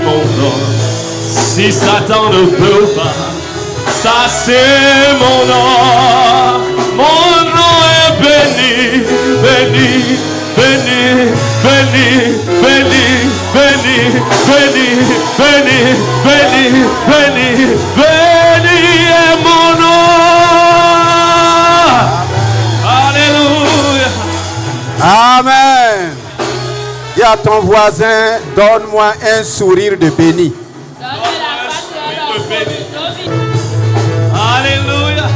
mon nom. Si Satan ne peut pas, ça c'est mon nom. Mon nom est béni, béni, béni, béni, béni, béni, béni, béni, béni, béni, béni est mon nom. Alléluia. Amen. Dis à ton voisin, donne-moi un sourire de béni. Alléluia.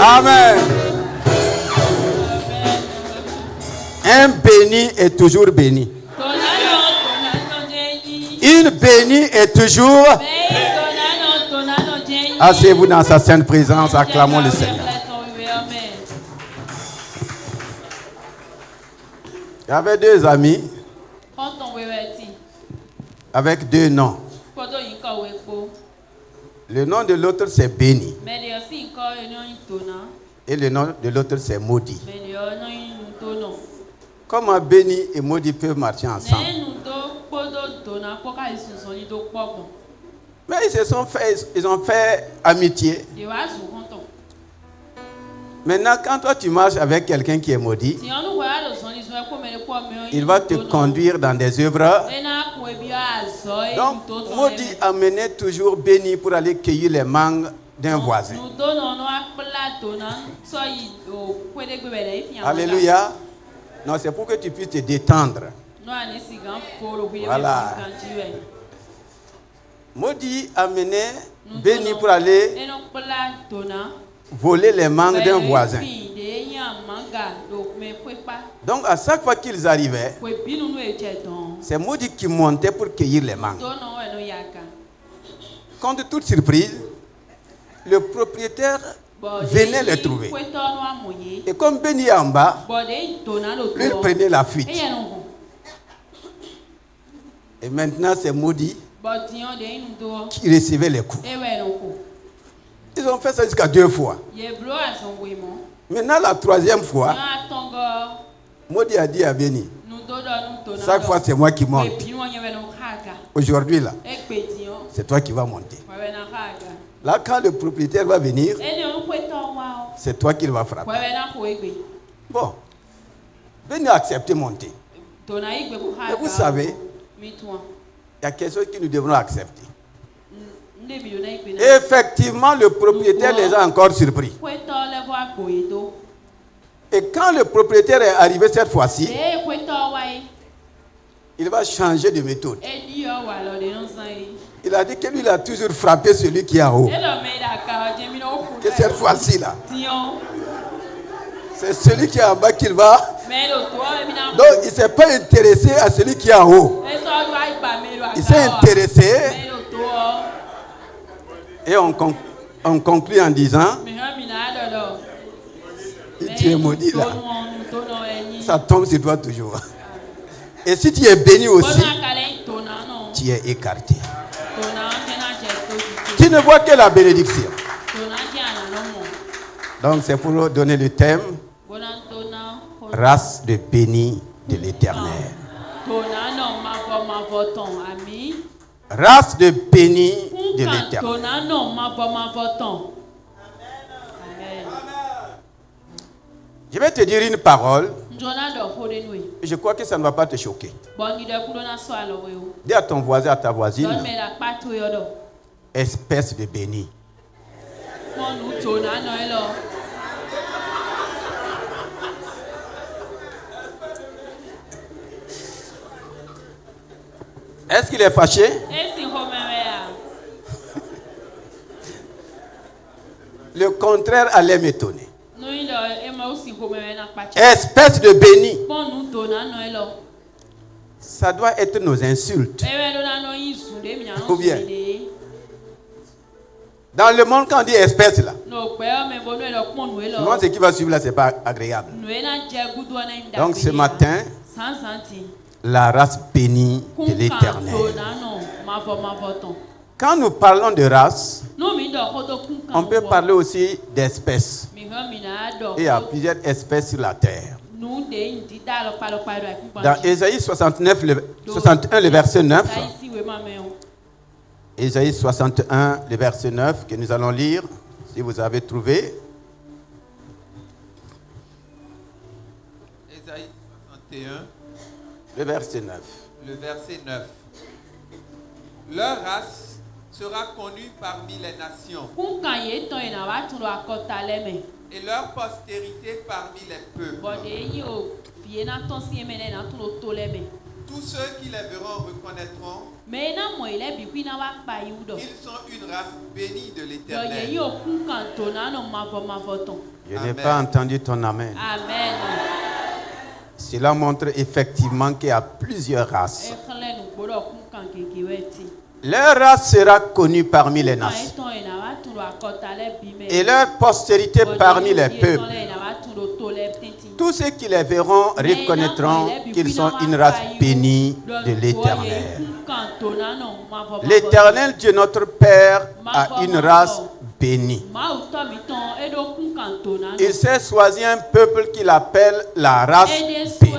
Amen. Un béni est toujours béni. Une bénie est toujours. Asseyez-vous dans sa sainte présence, acclamons le Seigneur. Il y avait deux amis avec deux noms. Le nom de l'autre c'est béni et le nom de l'autre c'est maudit. Comment béni et maudit peuvent marcher ensemble? Mais ils ont fait amitié. Maintenant, quand toi tu marches avec quelqu'un qui est maudit, il va te conduire dans des œuvres. Donc, maudit amenait toujours béni pour aller cueillir les mangues d'un voisin. Alléluia. Non, c'est pour que tu puisses te détendre. Voilà. Maudit amenait béni pour aller voler les mangues d'un voisin. Donc à chaque fois qu'ils arrivaient, c'est maudit qui montait pour cueillir les mangues. Contre toute surprise, le propriétaire venait les trouver. Et comme béni est en bas, lui prenait la fuite. Et maintenant c'est maudit qui recevait les coups. Ils ont fait ça jusqu'à 2 fois. Maintenant, la 3e fois, maudit a dit à béni, chaque fois c'est moi qui monte. Aujourd'hui là, c'est toi qui vas monter. Là, quand le propriétaire va venir, c'est toi qui va frapper. Bon, béni a accepté de monter. Et vous savez, il y a quelque chose que nous devrons accepter. Effectivement, le propriétaire les a encore surpris. Et quand le propriétaire est arrivé cette fois-ci, il va changer de méthode. Il a dit que lui, il a toujours frappé celui qui est en haut. Que cette fois-ci là, c'est celui qui est en bas qu'il va. Donc il ne s'est pas intéressé à celui qui est en haut. Il s'est intéressé. Et on conclut en disant, tu es maudit là. Ça tombe sur toi toujours. Et si tu es béni aussi, tu es écarté. Tu ne vois que la bénédiction. Donc c'est pour donner le thème, race de bénis de l'Éternel. Race de bénis de l'Éternel. Je vais te dire une parole. Je crois que ça ne va pas te choquer. Dis à ton voisin, à ta voisine, espèce de béni. Est-ce qu'il est fâché? Le contraire allait m'étonner. Espèce de béni. Ça doit être nos insultes. Ou bien, dans le monde, quand on dit espèce là, souvent ce qui va suivre là, c'est pas agréable. Donc ce matin, la race bénie de l'Éternel. Quand nous parlons de race, on peut parler aussi d'espèces. Et il y a plusieurs espèces sur la terre. Dans Ésaïe 61, le verset 9, Ésaïe 61, le verset 9 que nous allons lire, si vous avez trouvé. Ésaïe 61, le verset 9. Le verset 9. Leur race sera connue parmi les nations et leur postérité parmi les peuples. Tous ceux qui les verront reconnaîtront qu'ils sont une race bénie de l'Éternel. Je n'ai pas entendu ton amen. Amen. Cela montre effectivement qu'il y a plusieurs races. Leur race sera connue parmi les nations et leur postérité parmi les peuples. Tous ceux qui les verront reconnaîtront qu'ils sont une race bénie de l'Éternel. L'Éternel Dieu notre Père a une race bénie. Il s'est choisi un peuple qu'il appelle la race bénie.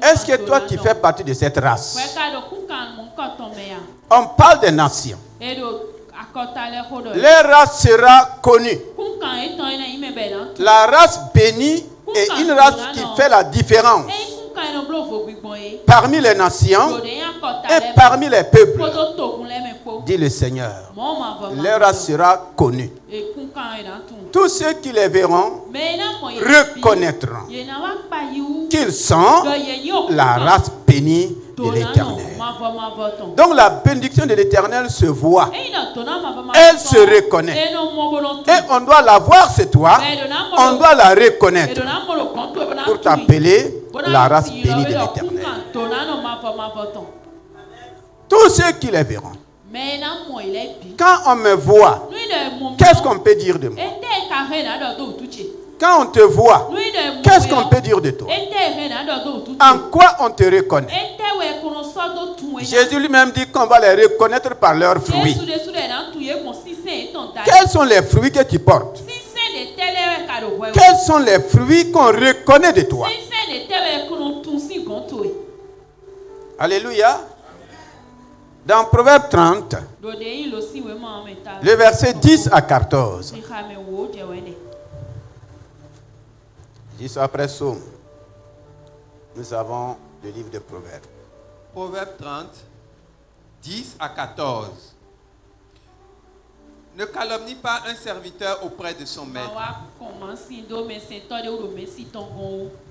Est-ce que toi tu fais partie de cette race? On parle des nations. Leur race sera connue. La race bénie est une race qui fait la différence parmi les nations et parmi les peuples, dit le Seigneur. Leur race sera connue. Tous ceux qui les verront reconnaîtront qu'ils sont la race bénie de l'Éternel. Donc la bénédiction de l'Éternel se voit. Elle se reconnaît. Et on doit la voir, c'est toi. On doit la reconnaître pour t'appeler la race bénie de l'Éternel. Tous ceux qui les verront. Quand on me voit, qu'est-ce qu'on peut dire de moi? Quand on te voit, qu'est-ce qu'on peut dire de toi? En quoi on te reconnaît? Jésus lui-même dit qu'on va les reconnaître par leurs fruits. Quels sont les fruits que tu portes? Quels sont les fruits qu'on reconnaît de toi? Alléluia. Dans Proverbe 30, le verset 10 à 14. 10 après Psaume, nous avons le livre de Proverbes. Proverbe 30, 10 à 14. Ne calomnie pas un serviteur auprès de son maître,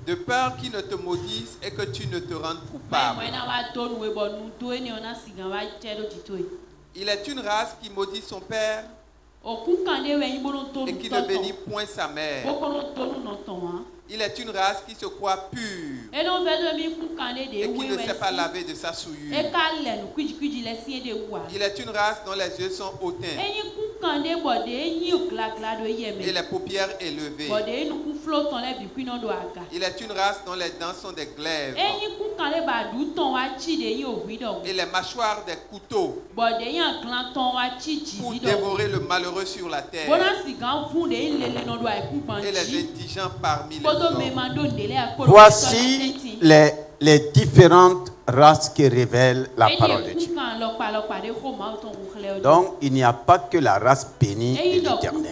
de peur qu'il ne te maudisse et que tu ne te rendes coupable. Il est une race qui maudit son père et qui ne bénit point sa mère. Il est une race qui se croit pure et qui ne sait pas laver de sa souillure. Il est une race dont les yeux sont hautains et les paupières élevées. Il est une race dont les dents sont des glaives et les mâchoires des couteaux pour dévorer le malheureux sur la terre et les indigents parmi les hommes. Voici les différentes races qui révèlent la parole de Dieu. Donc, il n'y a pas que la race bénie de l'Éternel.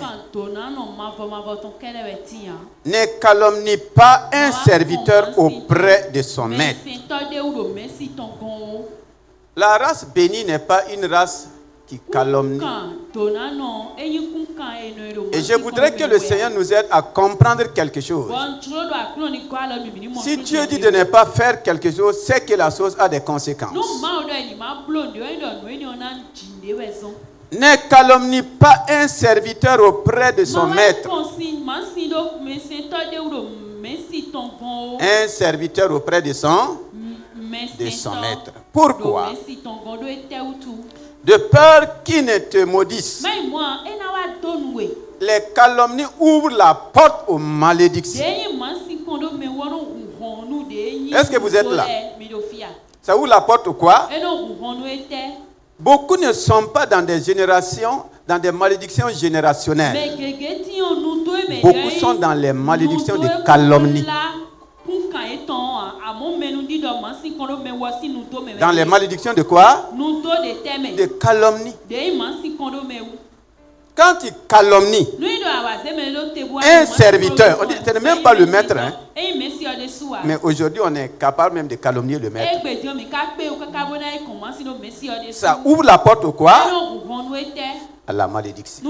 Ne calomnie pas un serviteur auprès de son maître. La race bénie n'est pas une race qui calomnie. Et je voudrais que le Seigneur nous aide à comprendre quelque chose. Si Dieu dit de ne pas faire quelque chose, c'est que la chose a des conséquences. Ne calomnie pas un serviteur auprès de son maître. Un serviteur auprès de son maître. Pourquoi? De peur qu'il ne te maudisse. Les calomnies ouvrent la porte aux malédictions. Est-ce que vous êtes là? Ça ouvre la porte au quoi? Beaucoup ne sont pas dans des générations, dans des malédictions générationnelles. Beaucoup sont dans les malédictions de calomnie. Dans les malédictions de quoi? De calomnie. Quand il calomnie un serviteur, on dit, ce n'est même pas le maître. Hein? Mais aujourd'hui, on est capable même de calomnier le maître. Ça ouvre la porte au quoi? À la malédiction.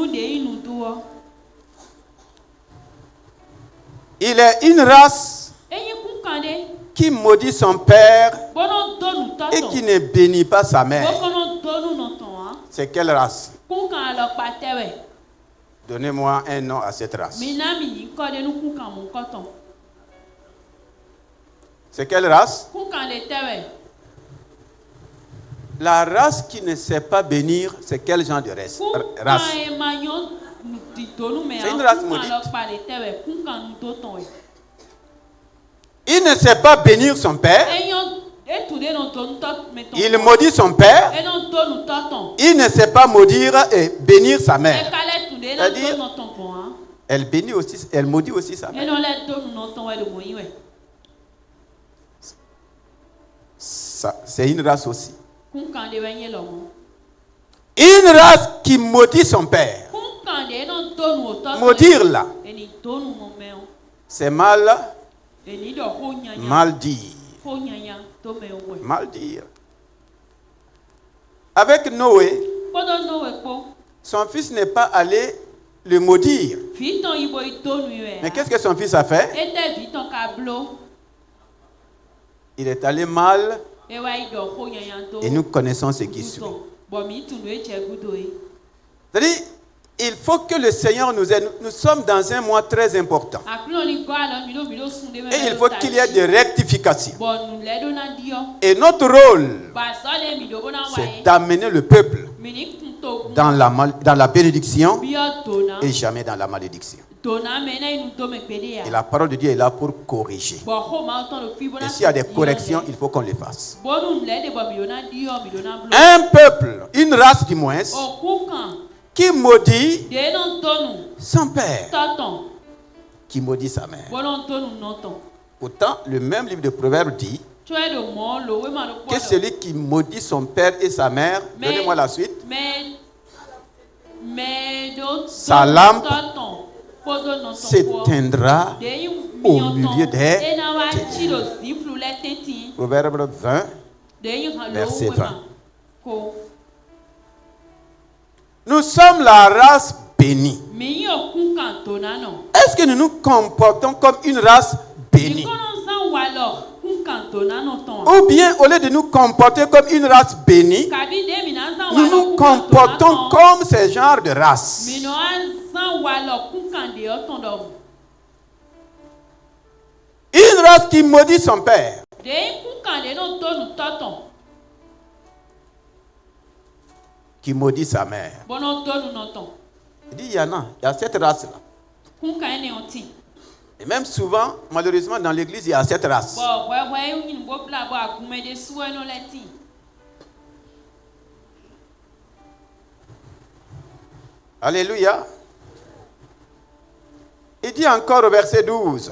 Il est une race qui maudit son père et qui ne bénit pas sa mère. C'est quelle race? Donnez-moi un nom à cette race. C'est quelle race? La race qui ne sait pas bénir, c'est quel genre de race? C'est une race maudite. Il ne sait pas bénir son père. Il maudit son père. Il ne sait pas maudire et bénir sa mère. C'est-à-dire, elle bénit aussi, elle maudit aussi sa mère. C'est une race aussi. Une race qui maudit son père. Maudire là, c'est mal dire. Mal dire. Avec Noé, son fils n'est pas allé le maudire. Mais qu'est-ce que son fils a fait? Il est allé mal et nous connaissons ce qui suit. C'est-à-dire, il faut que le Seigneur nous aide. Nous sommes dans un mois très important. Et il faut qu'il y ait des rectifications. Et notre rôle, c'est d'amener le peuple dans la bénédiction et jamais dans la malédiction. Et la parole de Dieu est là pour corriger. Et s'il y a des corrections, il faut qu'on les fasse. Un peuple, une race du moins, qui maudit son père, qui maudit sa mère. Pourtant, le même livre de Proverbes dit que celui qui maudit son père et sa mère, donnez-moi la suite, sa lampe s'éteindra au milieu des ténèbres. Proverbe 20, verset 20. Nous sommes la race bénie. Est-ce que nous nous comportons comme une race bénie? Ou bien, au lieu de nous comporter comme une race bénie, nous nous comportons comme ce genre de race. Une race qui maudit son père. Qui maudit sa mère. Il dit, il y a cette race-là. Et même souvent, malheureusement, dans l'église, il y a cette race. Alléluia. Il dit encore au verset 12.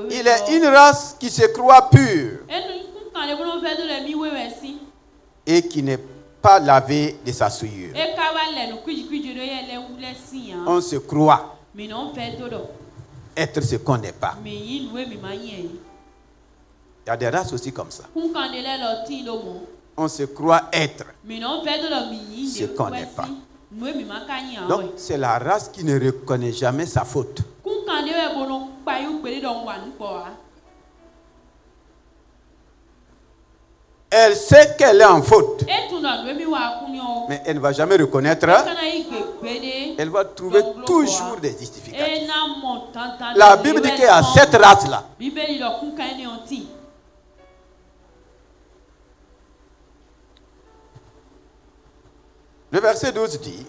Il est une race qui se croit pure et qui n'est pas lavé de sa souillure. On se croit être ce qu'on n'est pas. Il y a des races aussi comme ça. On se croit être ce qu'on n'est pas. Donc c'est la race qui ne reconnaît jamais sa faute. Elle sait qu'elle est en faute, mais elle ne va jamais reconnaître. Elle va trouver toujours des justificatifs. La Bible dit qu'il y a cette race-là. Le verset 12 dit: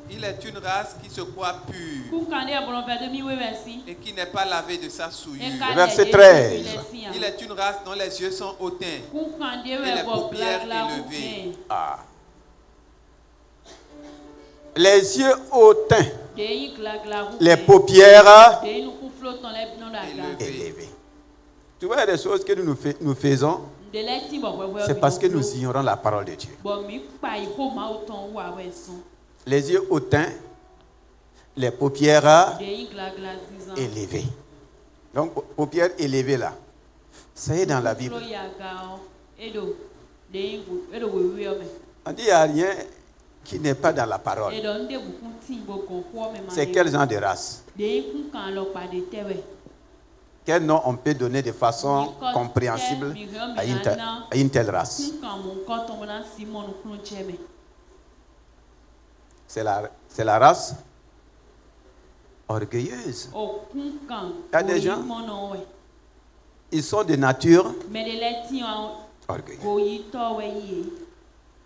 il est une race qui se croit pure et qui n'est pas lavée de sa souillure. Le verset 13. Il est une race dont les yeux sont hautains et les paupières élevées. Ah. Les yeux hautains, les paupières élevées. Tu vois, il y a des choses que nous faisons, c'est parce que nous ignorons la parole de Dieu. Les yeux hautains, les paupières élevées. Donc, paupières élevées là, ça y est dans la Bible. On dit qu'il n'y a rien qui n'est pas dans la parole. C'est quel genre de race? Quel nom on peut donner de façon compréhensible à une telle race? C'est la race orgueilleuse. Il y a des gens, ils sont de nature orgueilleuse.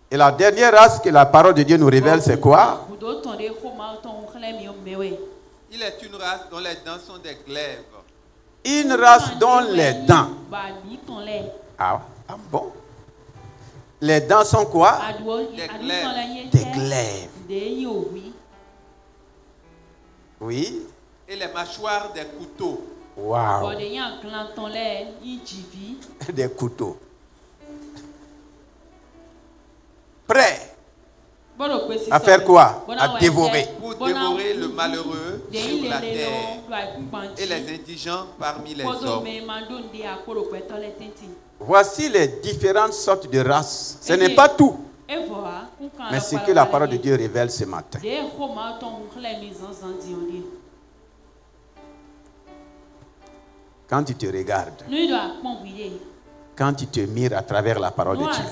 Et la dernière race que la parole de Dieu nous révèle, c'est quoi? Il est une race dont les dents sont des glaives. Une race dont les dents. Ah bon? Les dents sont quoi? Des glaives. Oui. Et les mâchoires des couteaux. Wow. Des couteaux. Prêts à faire quoi? À dévorer. Pour dévorer le malheureux sur la terre et les indigents parmi les hommes. Voici les différentes sortes de races. Ce n'est pas tout, mais ce que la parole de Dieu révèle ce matin. Quand tu te regardes, quand tu te mires à travers la parole de Dieu,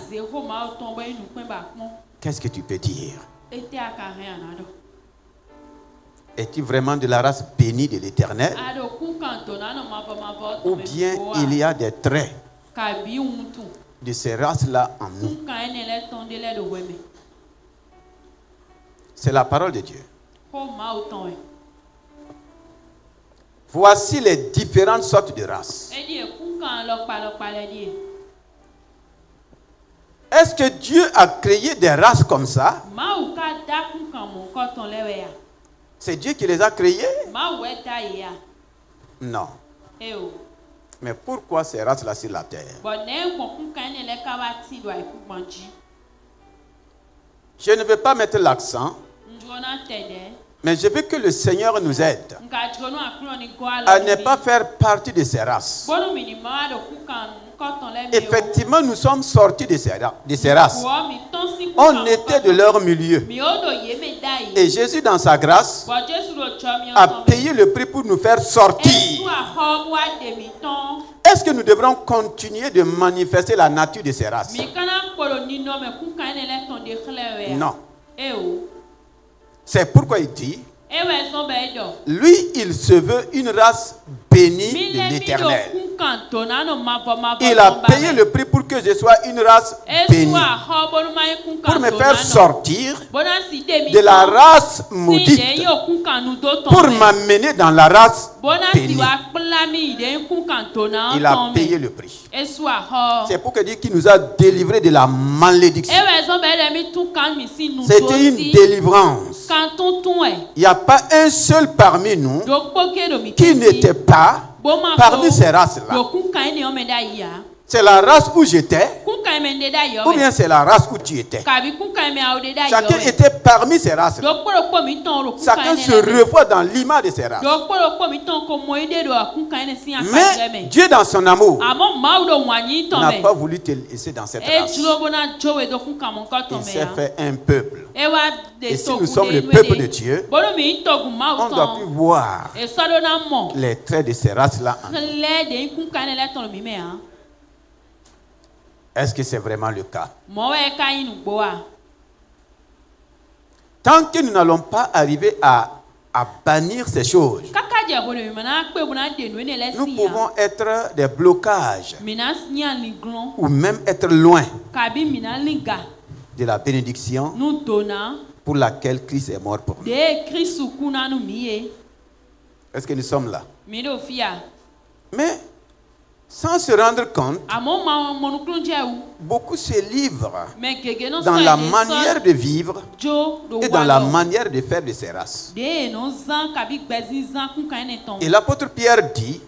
qu'est-ce que tu peux dire? Es-tu vraiment de la race bénie de l'Éternel? Ou bien il y a des traits de ces races-là en nous? C'est la parole de Dieu. Voici les différentes sortes de races. Est-ce que Dieu a créé des races comme ça? C'est Dieu qui les a créées? Non. Mais pourquoi ces races-là sur la terre? Je ne veux pas mettre l'accent, mais je veux que le Seigneur nous aide à ne pas faire partie de ces races. Effectivement, nous sommes sortis de ces races. On était de leur milieu. Et Jésus, dans sa grâce, a payé le prix pour nous faire sortir. Est-ce que nous devrons continuer de manifester la nature de ces races? Non. C'est pourquoi il dit, lui, il se veut une race bénie de l'Éternel. Il a payé le prix pour que je sois une race bénie, pour me faire sortir de la race maudite, pour m'amener dans la race bénie. Il a payé le prix. C'est pour dire qu'il nous a délivrés de la malédiction. C'était une délivrance. Il n'y a pas un seul parmi nous qui n'était pas parmi ces races-là. C'est la race où j'étais, ou bien c'est la race où tu étais. Chacun était parmi ces races-là. Chacun se revoit dans l'image de ces races. Mais Dieu, dans son amour, n'a pas voulu te laisser dans cette race. Il s'est fait un peuple. Et si nous sommes le peuple de Dieu, on doit plus voir les traits de ces races-là en nous. Est-ce que c'est vraiment le cas? Tant que nous n'allons pas arriver à bannir ces choses, nous pouvons être des blocages ou même être loin de la bénédiction pour laquelle Christ est mort pour nous. Est-ce que nous sommes là? Mais Sans se rendre compte, beaucoup se livrent dans la manière de vivre et dans la manière de faire de ces races. Et l'apôtre Pierre dit,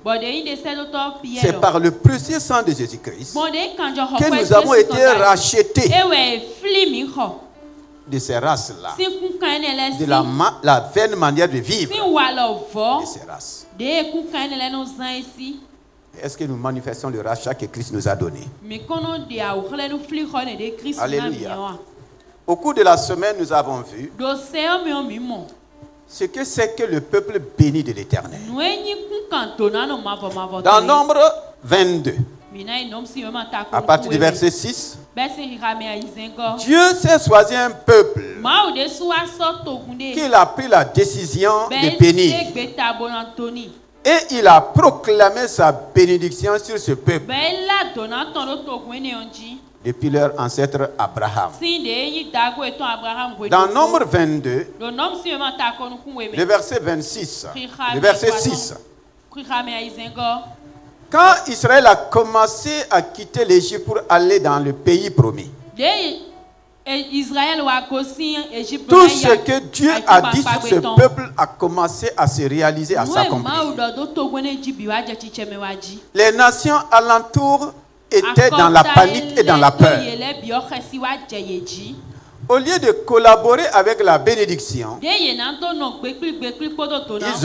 c'est par le précieux sang de Jésus-Christ que nous avons été rachetés de ces races-là, de la vaine manière de vivre de ces races. Est-ce que nous manifestons le rachat que Christ nous a donné? Alléluia. Au cours de la semaine, nous avons vu ce que c'est que le peuple béni de l'Éternel. Dans Nombre 22, à partir du verset 6, Dieu s'est choisi un peuple qu'il a pris la décision de bénir. Et il a proclamé sa bénédiction sur ce peuple depuis leur ancêtre Abraham. Dans Nombre 22, le verset 26, le verset 6. Quand Israël a commencé à quitter l'Égypte pour aller dans le pays promis, tout ce que Dieu a dit sur ce peuple a commencé à se réaliser, à s'accomplir. Les nations alentour étaient dans la panique et dans la peur. Au lieu de collaborer avec la bénédiction, ils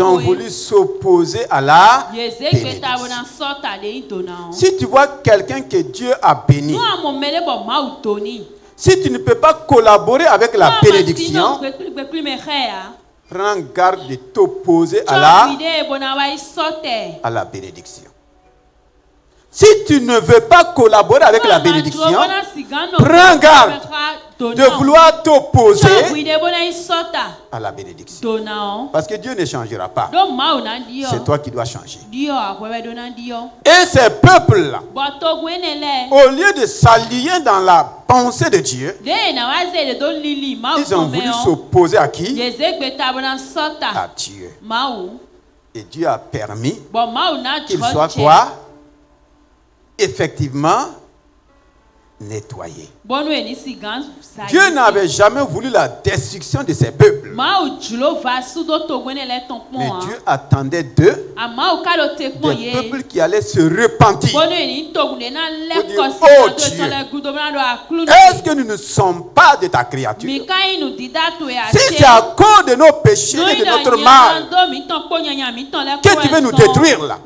ont voulu s'opposer à la bénédiction. Si tu vois quelqu'un que Dieu a béni, si tu ne peux pas collaborer avec la bénédiction, prends garde de t'opposer à la bénédiction. Si tu ne veux pas collaborer avec la bénédiction, prends garde de vouloir t'opposer à la bénédiction. Parce que Dieu ne changera pas. C'est toi qui dois changer. Et ces peuples-là, au lieu de s'allier dans la pensée de Dieu, ils ont voulu s'opposer à qui? À Dieu. Et Dieu a permis qu'ils soient quoi? Effectivement nettoyé. Dieu n'avait jamais voulu la destruction de ses peuples. Mais Dieu attendait d'eux des peuples qui allaient se repentir. Pour dire, oh Dieu, est-ce que nous ne sommes pas de ta créature? Si c'est à cause de nos péchés et de notre mal que tu veux nous détruire là,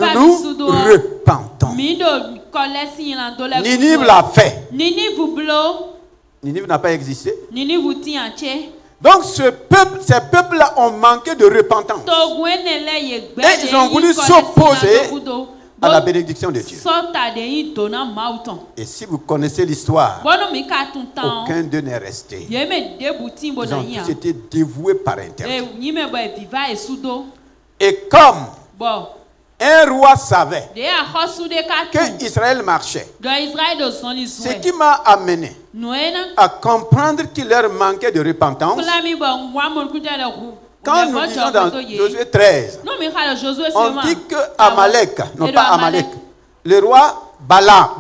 nous nous repentons. Ninive l'a fait. Ninive n'a pas existé. Donc ces peuples-là ont manqué de repentance. Et ils ont voulu s'opposer à la bénédiction de Dieu. Et si vous connaissez l'histoire, aucun d'eux n'est resté. Ils ont tous été dévoués par intérêt. Et comme un roi savait que Israël marchait, ce qui m'a amené à comprendre qu'il leur manquait de repentance. Quand nous lisons dans Josué 13, on dit que Amalek, non pas Amalek, le roi Balak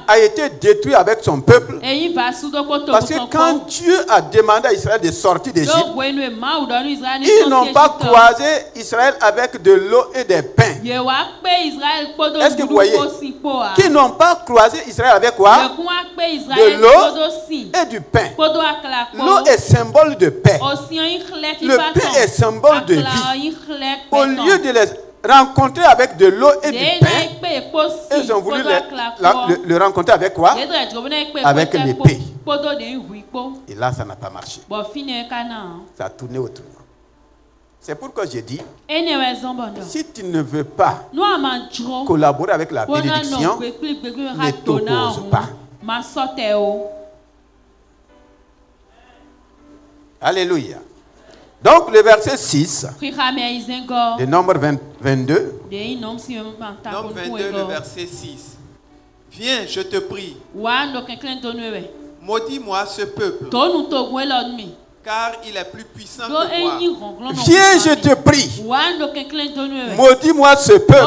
a été détruit avec son peuple. Parce que quand Dieu a demandé à Israël de sortir d'Égypte, ils n'ont pas croisé Israël avec de l'eau et des pains. Est-ce que vous voyez? Qu'ils n'ont pas croisé Israël avec quoi? De l'eau et du pain. L'eau est symbole de paix. Le pain est symbole de vie. Au lieu de les rencontrer avec de l'eau et du pain, ils ont voulu le rencontrer avec quoi? Avec l'épée. Et là, ça n'a pas marché. Ça a tourné autrement. C'est pourquoi j'ai dit, si tu ne veux pas collaborer avec la bénédiction, ne t'oppose pas. Alléluia. Donc le verset 6 de Nombre 22. Nombre 22, le verset 6. Viens, je te prie. Maudis-moi ce peuple. Car il est plus puissant que moi. Viens, je te prie. Maudis-moi ce peuple.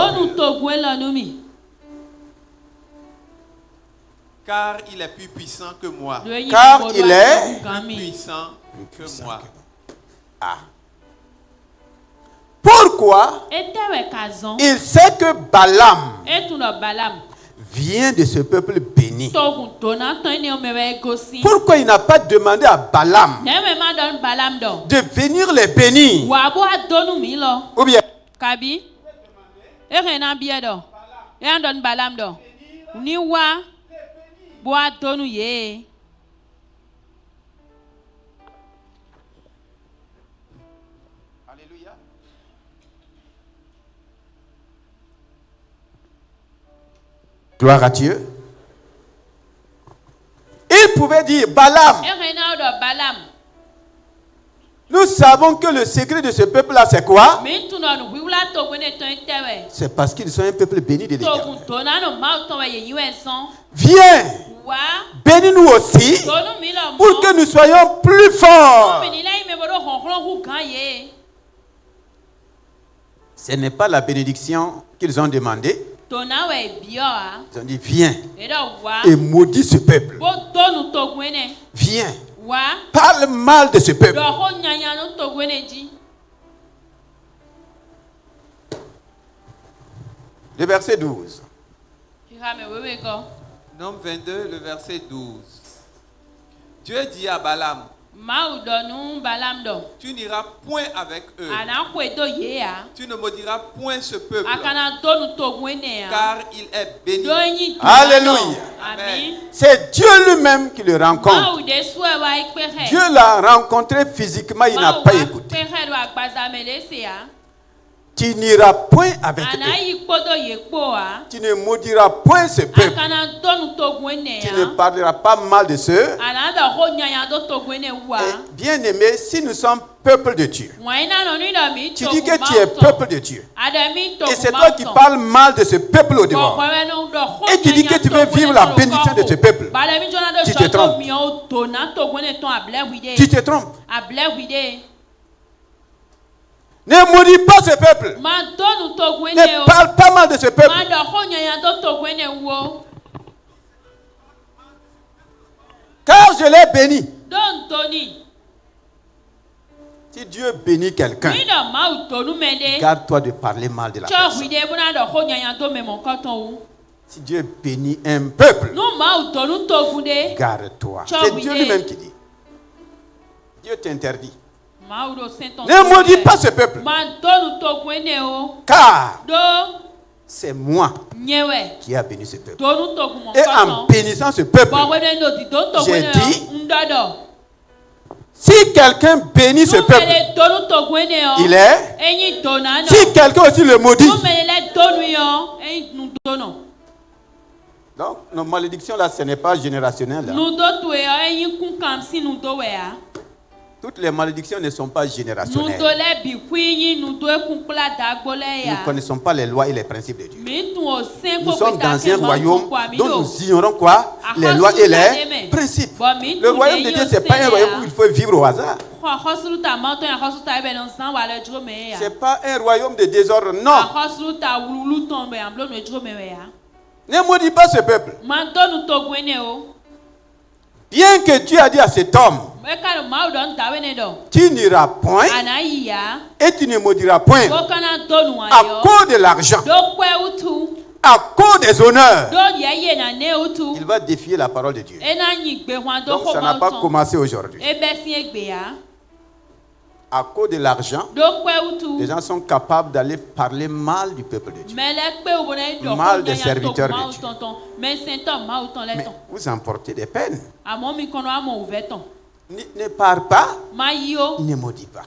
Car il est plus puissant que moi. Car il est plus puissant que moi. Ah. Pourquoi? Il sait que Balaam vient de ce peuple béni. Pourquoi il n'a pas demandé à Balaam de venir les bénir? Ou bien gloire à Dieu. Il pouvait dire, Balaam, nous savons que le secret de ce peuple-là, c'est quoi? C'est parce qu'ils sont un peuple béni de l'Éternel. Viens, bénis-nous aussi, pour que nous soyons plus forts. Ce n'est pas la bénédiction qu'ils ont demandé. Ils ont dit, viens et maudis ce peuple. Viens, parle mal de ce peuple. Le verset 12. Nombre 22, le verset 12. Dieu dit à Balaam, tu n'iras point avec eux. Tu ne maudiras point ce peuple. Car il est béni. Alléluia. Amen. C'est Dieu lui-même qui le rencontre. Dieu l'a rencontré physiquement, il n'a pas écouté. Tu n'iras point avec eux. Tu ne maudiras point ce peuple. Tu ne parleras pas mal de ceux. Bien aimé, si nous sommes peuple de Dieu, tu dis que tu es peuple de Dieu. Et c'est toi qui parles mal de ce peuple au dehors. Et tu dis que tu veux vivre la bénédiction de ce peuple. Tu te trompes. Tu te trompes. Ne maudis pas ce peuple. Ne parle pas mal de ce peuple. Car je l'ai béni. Si Dieu bénit quelqu'un, garde-toi de parler mal de la personne. Si Dieu bénit un peuple, garde-toi. C'est Dieu lui-même qui dit. Dieu t'interdit. Ne maudis pas ce peuple. Car c'est moi qui a béni ce peuple. Et en bénissant ce peuple, j'ai dit, si quelqu'un bénit ce peuple, il est. Si quelqu'un aussi le maudit. Donc, nos malédictions là, ce n'est pas générationnel. Toutes les malédictions ne sont pas générationnelles. Nous ne connaissons pas les lois et les principes de Dieu. Nous sommes dans un royaume dont nous ignorons quoi? Les lois et les principes. Le royaume de Dieu, ce n'est pas un royaume où il faut vivre au hasard. Ce n'est pas un royaume de désordre, non. Ne maudis pas ce peuple. Bien que Dieu a dit à cet homme, tu n'iras point et tu ne maudiras point à cause de l'argent, à cause des honneurs. Il va défier la parole de Dieu. Donc ça n'a pas commencé aujourd'hui. À cause de l'argent, les gens sont capables d'aller parler mal du peuple de Dieu, mal des serviteurs de Dieu. Mais vous emportez des peines. Ne parle pas, ne maudis pas.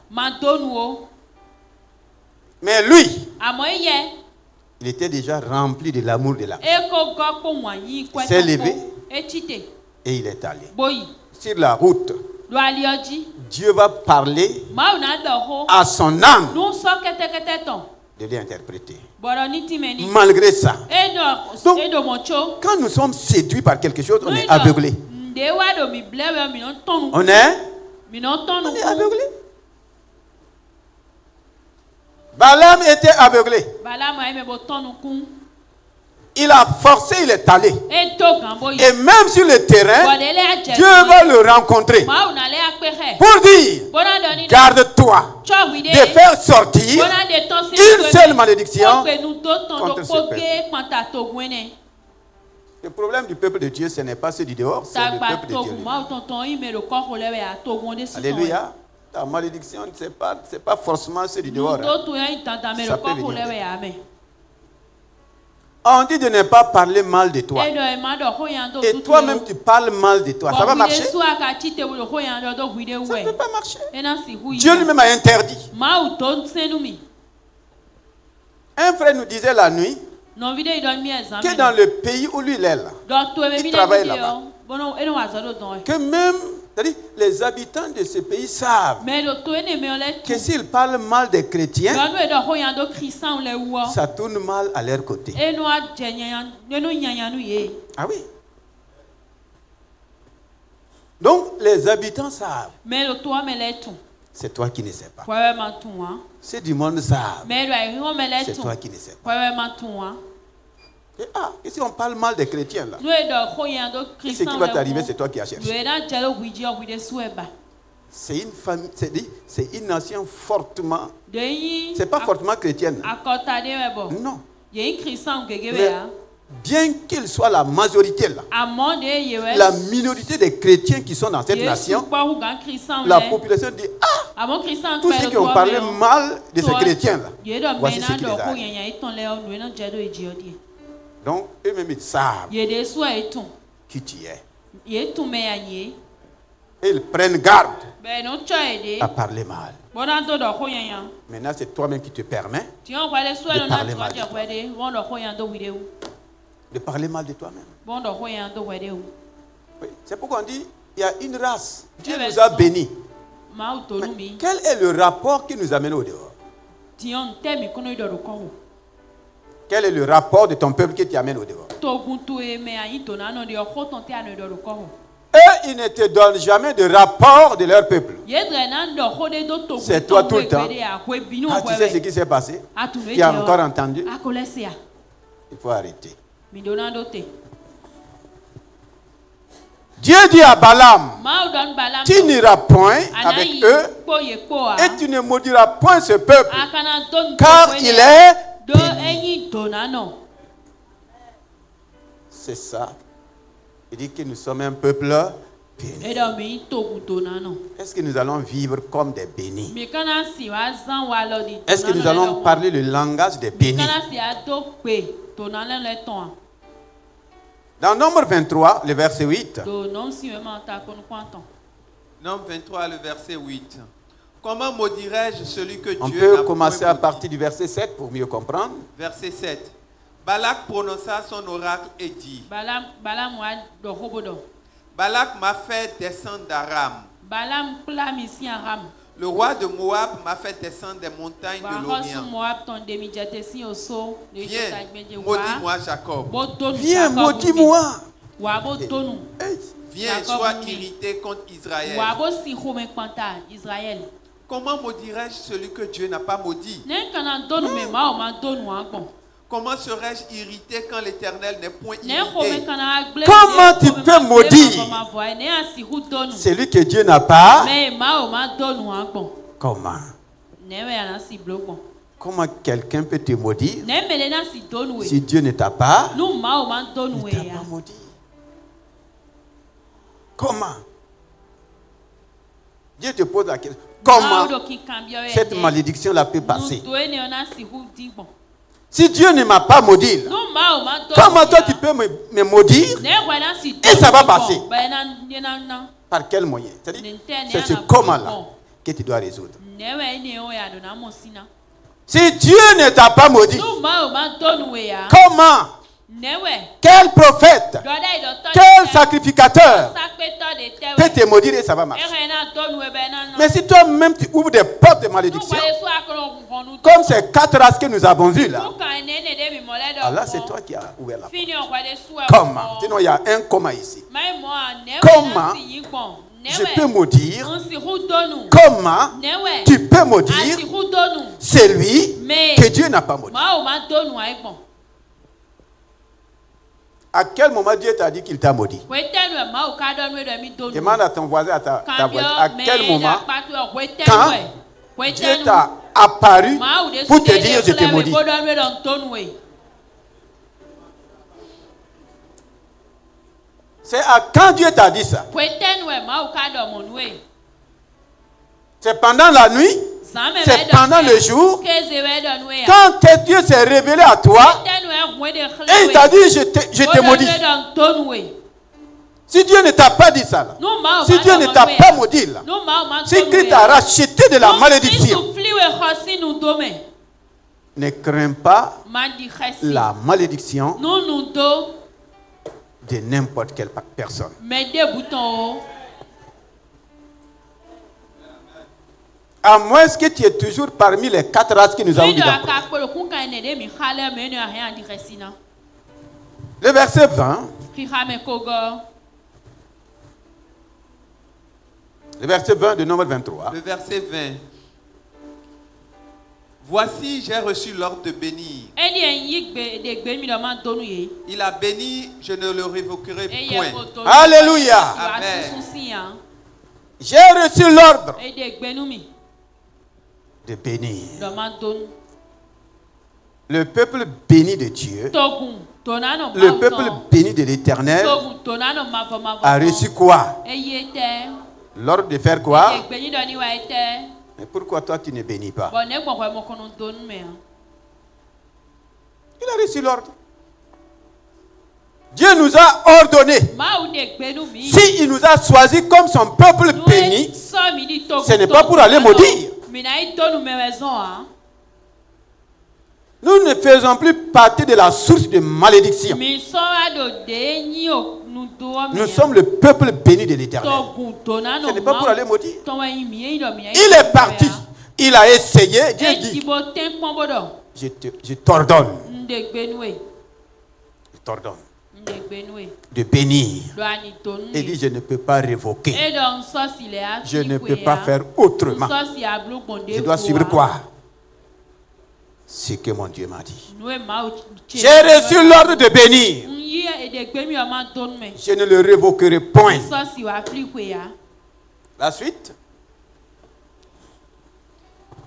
Mais lui, il était déjà rempli de l'amour de la vie. Il s'est levé et il est allé. Sur la route, Dieu va parler à son âme de l'interpréter. Malgré ça. Donc, quand nous sommes séduits par quelque chose, on est aveuglé. On est On est aveuglé. Balaam était aveuglé. Il a forcé, il est allé. Et même sur le terrain, Dieu va le rencontrer. Pour dire, garde-toi de faire sortir une seule malédiction contre ce peuple. Le problème du peuple de Dieu, ce n'est pas ceux du dehors, c'est le peuple de Dieu. Alléluia. La malédiction, ce n'est pas forcément ceux du dehors. Ça peut venir. On dit de ne pas parler mal de toi. Et toi-même, tu parles mal de toi. Ça va marcher? Ça ne peut pas marcher. Dieu lui-même a interdit. Un frère nous disait la nuit que dans le pays où lui il est là, il travaille là-bas, que même les habitants de ce pays savent que s'ils parlent mal des chrétiens, ça tourne mal à leur côté. Ah oui. Donc les habitants savent. C'est toi qui ne sais pas. Ceux du monde savent. C'est toi qui ne sais pas. Et si on parle mal des chrétiens là, ce qui va t'arriver, c'est toi qui as cherché. C'est une famille, c'est une nation fortement. C'est pas fortement chrétienne. Non. Mais bien qu'il soit la majorité là, la minorité des chrétiens qui sont dans cette nation, la population dit tous ceux qui ont parlé mal de ces chrétiens là, voici ce qui les arrive. Donc, eux-mêmes, ils savent qui tu es. Et ils prennent garde à parler mal. Maintenant, c'est toi-même qui te permets de parler mal de toi. De parler mal de toi-même. Oui, c'est pourquoi on dit il y a une race. Dieu nous a bénis. Mais quel est le rapport qui nous amène au dehors? Quel est le rapport de ton peuple qui t'amène au dehors? Eux, ils ne te donnent jamais de rapport de leur peuple. C'est toi tout le temps. Tu sais ce qui s'est passé? Tu as encore entendu? Il faut arrêter. Dieu dit à Balaam, tu n'iras point avec eux et tu ne maudiras point ce peuple, car il est béni. C'est ça. Il dit que nous sommes un peuple béni. Est-ce que nous allons vivre comme des bénis? Est-ce que nous allons parler le langage des bénis? Dans Nombre 23, le verset 8. Nombre 23, le verset 8. Comment maudirais-je celui que Dieu On peut commencer à partir du verset 7 pour mieux comprendre. Verset 7. Balak prononça son oracle et dit, Balak m'a fait descendre d'Aram. Le roi de Moab m'a fait descendre des montagnes de l'Orient. Viens, maudis-moi Jacob. Viens, maudis-moi. Viens, sois irrité contre Israël. Comment maudirais-je celui que Dieu n'a pas maudit? Comment serais-je irrité quand l'Éternel n'est point irrité? Comment tu peux maudire celui que Dieu n'a pas? Comment? Comment quelqu'un peut te maudire si Dieu ne t'a pas? Il ne t'a pas maudit. Comment? Dieu te pose la question. Comment cette malédiction-là peut passer? Si Dieu ne m'a pas maudit, comment toi tu peux me maudire et ça va passer? Par quel moyen? C'est ce comment-là que tu dois résoudre. Si Dieu ne t'a pas maudit, comment? Quel prophète, quel sacrificateur peut te maudire et ça va marcher? Mais si toi-même tu ouvres des portes de malédiction, comme ces 4 races que nous avons vues là, alors c'est toi qui as ouvert la porte. Comment? Sinon il y a un comment ici. Comment je peux maudire, comment tu peux maudire celui que Dieu n'a pas maudit? À quel moment Dieu t'a dit qu'il t'a maudit? Demande à ton voisin, à ta voisine, à quel moment, quand Dieu t'a apparu pour te dire je te maudis. C'est quand Dieu t'a dit ça. C'est pendant la nuit, c'est pendant le jour. Quand Dieu s'est révélé à toi, et il t'a dit je te maudis. Si Dieu ne t'a pas dit ça, là, si Dieu ne t'a pas maudit, là, si Christ t'a racheté de la malédiction, ne crains pas la malédiction de n'importe quelle personne. À moins que tu es toujours parmi les 4 races que nous avons dit. Le verset 20. Le verset 20 de Nombre 23. Le verset 20. Voici, j'ai reçu l'ordre de bénir. Il a béni, je ne le révoquerai point. Alléluia. Amen. J'ai reçu l'ordre de bénir. Le peuple béni de Dieu, le peuple béni de l'Éternel a reçu quoi? L'ordre de faire quoi? Mais pourquoi toi tu ne bénis pas? Il a reçu l'ordre. Dieu nous a ordonné. Si il nous a choisi comme son peuple béni, ce n'est pas pour aller maudire. Nous ne faisons plus partie de la source de malédiction. Nous sommes le peuple béni de l'Éternel. Ce n'est pas pour aller maudire. Il est parti. Il a essayé. Dieu dit, je t'ordonne. Je t'ordonne de bénir. Il dit, je ne peux pas révoquer. Je ne peux pas faire autrement. Je dois suivre quoi? Ce que mon Dieu m'a dit. J'ai reçu l'ordre de bénir. Je ne le révoquerai point. La suite.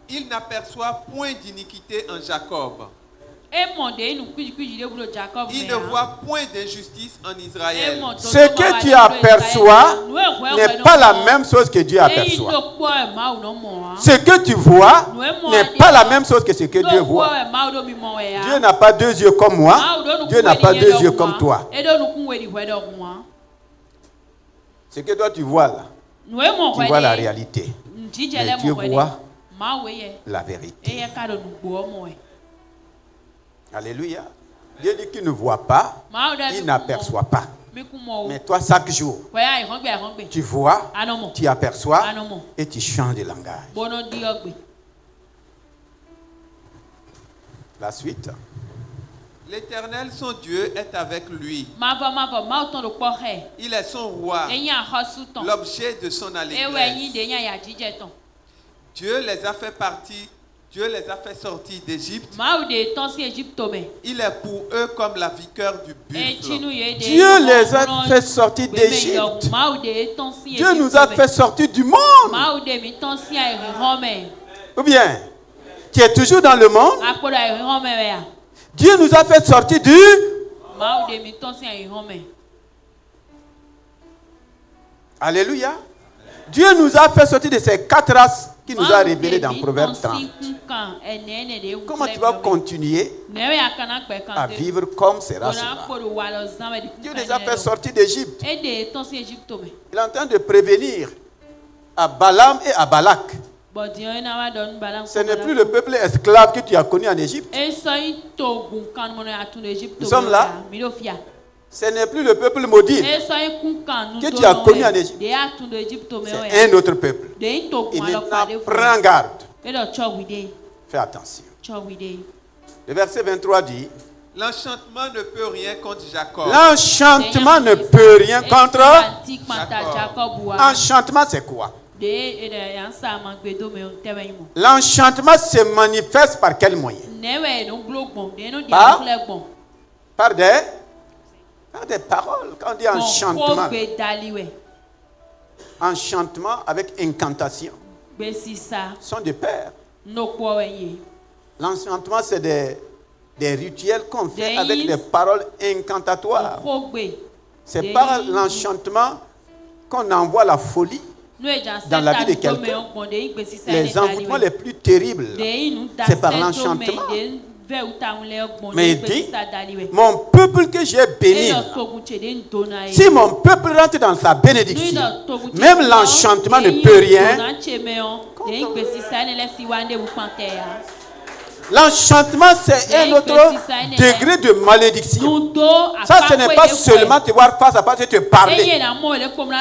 Il n'aperçoit point d'iniquité en Jacob. Il ne voit point d'injustice en Israël. Ce que tu aperçois n'est pas la même chose que Dieu aperçoit. Ce que tu vois n'est pas la même chose que ce que Dieu voit. Dieu n'a pas 2 yeux comme moi. Dieu n'a pas 2 yeux comme toi. Ce que toi tu vois là, tu vois la réalité. Mais Dieu voit la vérité. Alléluia. Dieu dit qu'il ne voit pas, il n'aperçoit pas. Mais toi, chaque jour, tu vois, tu aperçois et tu changes de langage. La suite. L'Éternel, son Dieu, est avec lui. Il est son roi, l'objet de son allégresse. Dieu les a fait partir. Dieu les a fait sortir d'Égypte. Il est pour eux comme la vigueur du buffle. Dieu les a fait sortir d'Égypte. Dieu nous a fait sortir du monde. Ou bien, tu es toujours dans le monde. Dieu nous a fait sortir du... Alléluia. Dieu nous a fait sortir de ces 4 races qui nous a révélé dans Proverbe 30. Comment tu vas continuer à vivre comme ces races-là? Dieu les a fait sortir d'Égypte. Il est en train de prévenir à Balaam et à Balak. Ce n'est plus le peuple esclave que tu as connu en Égypte. Nous sommes là. Ce n'est plus le peuple maudit que tu as connu en Égypte. C'est un autre peuple. Et maintenant, prends garde. Fais attention. Le verset 23 dit, L'enchantement ne peut rien contre Jacob. L'enchantement ne peut rien contre Jacob. Enchantement, c'est quoi? L'enchantement se manifeste par quel moyen? Par des paroles. Quand on dit enchantement, enchantement avec incantation sont des pairs. L'enchantement, c'est des rituels qu'on fait avec des paroles incantatoires. C'est par l'enchantement qu'on envoie la folie dans la vie de quelqu'un. Les envoûtements les plus terribles, c'est par l'enchantement. Mais il dit, mon peuple que j'ai béni, si mon peuple rentre dans sa bénédiction, même l'enchantement ne peut rien. L'enchantement, c'est un autre degré de malédiction. Ça, ce n'est pas seulement te voir face à face et te parler.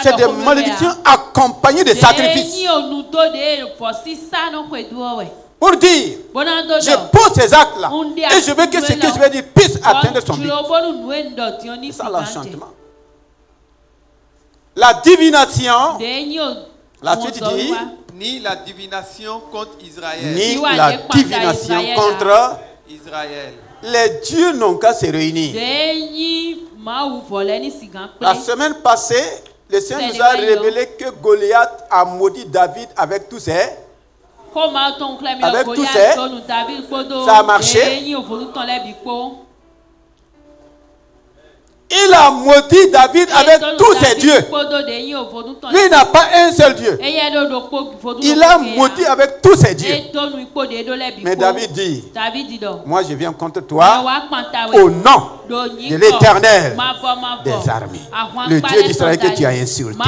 C'est des malédictions accompagnées de sacrifices. Pour dire, je pose ces actes-là et je veux que ce que je vais dire puisse atteindre son but. C'est ça l'enchantement. La divination, la suite dit, ni la divination contre Israël. Ni la divination contre Israël. Les dieux n'ont qu'à se réunir. La semaine passée, le Seigneur nous a révélé que Goliath a maudit David avec tous ses... Ça a marché. Il a maudit David avec tous ses dieux. Lui n'a pas un seul Dieu. Il a maudit avec tous ses dieux. Mais David dit, moi je viens contre toi au nom de l'Éternel des armées, le Dieu d'Israël que tu as insulté.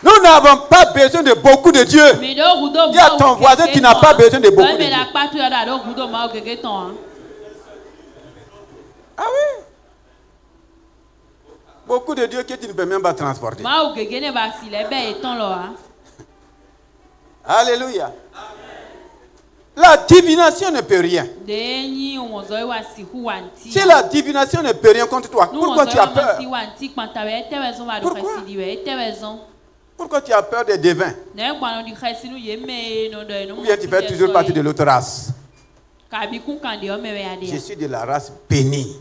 Nous n'avons pas besoin de beaucoup de dieux. Dis à ton voisin, tu n'as pas besoin de beaucoup de dieux. Ah oui. Beaucoup de dieux que tu ne peux même pas transporter. Alléluia. La divination ne peut rien. Si la divination ne peut rien contre toi, pourquoi tu as peur? Pourquoi tu as peur des devins? Ou bien tu fais toujours partie de l'autre race? Je suis de la race bénie.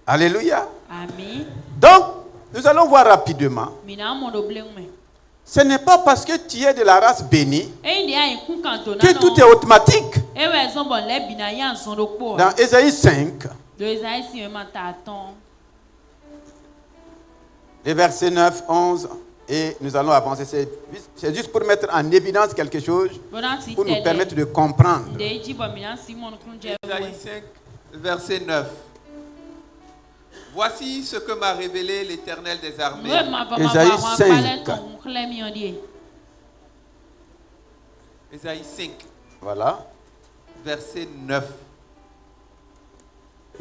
Alléluia. Donc, nous allons voir rapidement. Ce n'est pas parce que tu es de la race bénie que tout est automatique. Dans Ésaïe 5, les versets 9, 11, et nous allons avancer. C'est juste pour mettre en évidence quelque chose, pour nous permettre de comprendre. Ésaïe 5, verset 9. Voici ce que m'a révélé l'Éternel des armées. Ésaïe 5. Ésaïe 5. Voilà. Verset 9.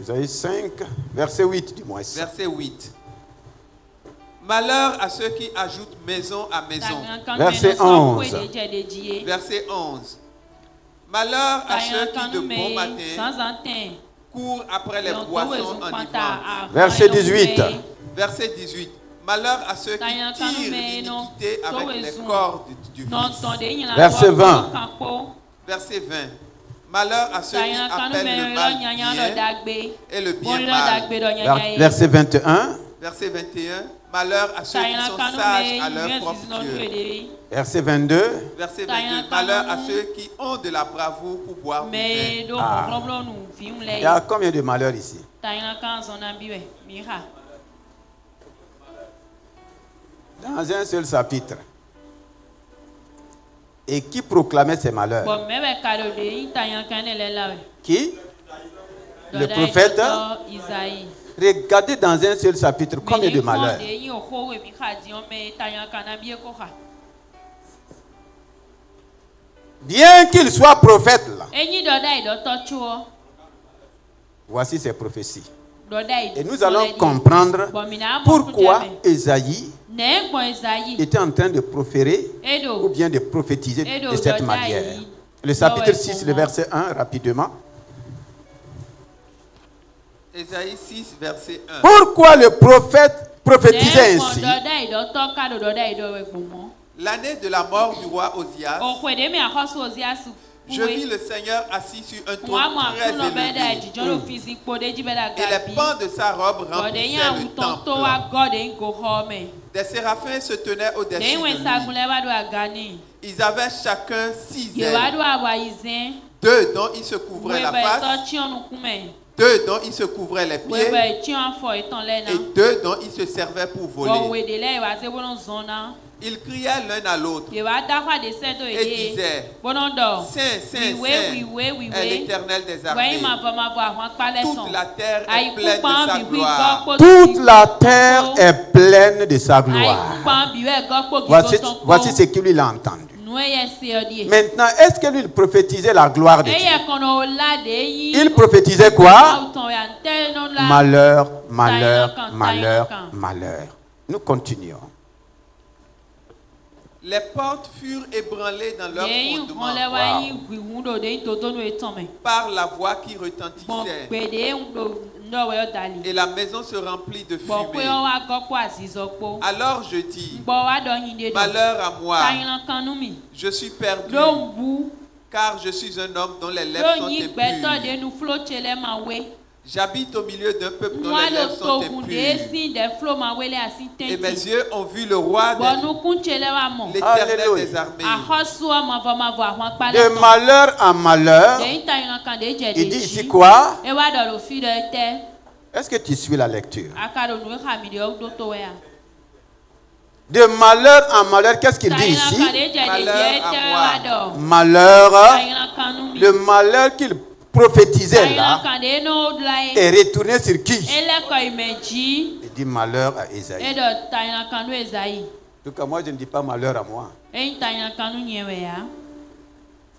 Ésaïe 5, verset 8 du moins. Verset 8. Malheur à ceux qui ajoutent maison à maison. Verset 11. Verset 11. Malheur à ceux qui de bon matin courent après les boissons enivrants. Verset 18. Verset 18. Malheur à ceux qui tirent l'iniquité avec les cordes du vice. Verset 20. Verset 20. Malheur à ceux qui appellent le mal bien et le bien mal. Verset 21. Verset 21. Malheur à ceux qui sont sages à leur propre Dieu. Verset 22. Verset 22. Malheur à ceux qui ont de la bravoure pour boire du vin. Il y a combien de malheurs ici? Dans un seul chapitre. Et qui proclamait ces malheurs? Qui? Le prophète Isaïe. Regardez dans un seul chapitre combien de malheurs. Bien qu'il soit prophète là. Voici ses prophéties. Et nous allons comprendre pourquoi Isaïe était en train de proférer ou bien de prophétiser de cette manière. Le chapitre 6, le verset 1, rapidement. Ésaïe 6, verset 1. Pourquoi le prophète prophétisait ainsi? L'année de la mort du roi Osias, je vis le Seigneur assis sur un trône très élevé. Et les pans de sa robe remplissaient le temple. Des séraphins se tenaient au-dessus de lui. Ils avaient chacun 6 ailes. 2 dont ils se couvraient la face, 2 dont ils se couvraient les pieds, et 2 dont ils se servaient pour voler. Ils criaient l'un à l'autre et disaient: Saint, Saint, Saint est l'Éternel des armées. Toute la terre est pleine de sa gloire. Toute la terre est pleine de sa gloire. Voici ce que lui a entendu. Maintenant, est-ce que lui prophétisait la gloire de Dieu? Il prophétisait quoi? Malheur, malheur, malheur, malheur. Nous continuons. Les portes furent ébranlées dans leur fondement par la voix qui retentissait. Et la maison se remplit de fumée. Alors je dis: malheur à moi, je suis perdu, car je suis un homme dont les lèvres sont impures. J'habite au milieu d'un peuple dont les lèvres sont impures. Et mes yeux ont vu le roi l'Éternel des armées. De malheur en malheur. Il dit ici quoi? Est-ce que tu suis la lecture? De malheur en malheur, qu'est-ce qu'il dit ici? Malheur à moi. Malheur. Le malheur qu'il prophétisait là est retourné sur qui? Il dit malheur à Esaïe. En tout cas, moi je ne dis pas malheur à moi.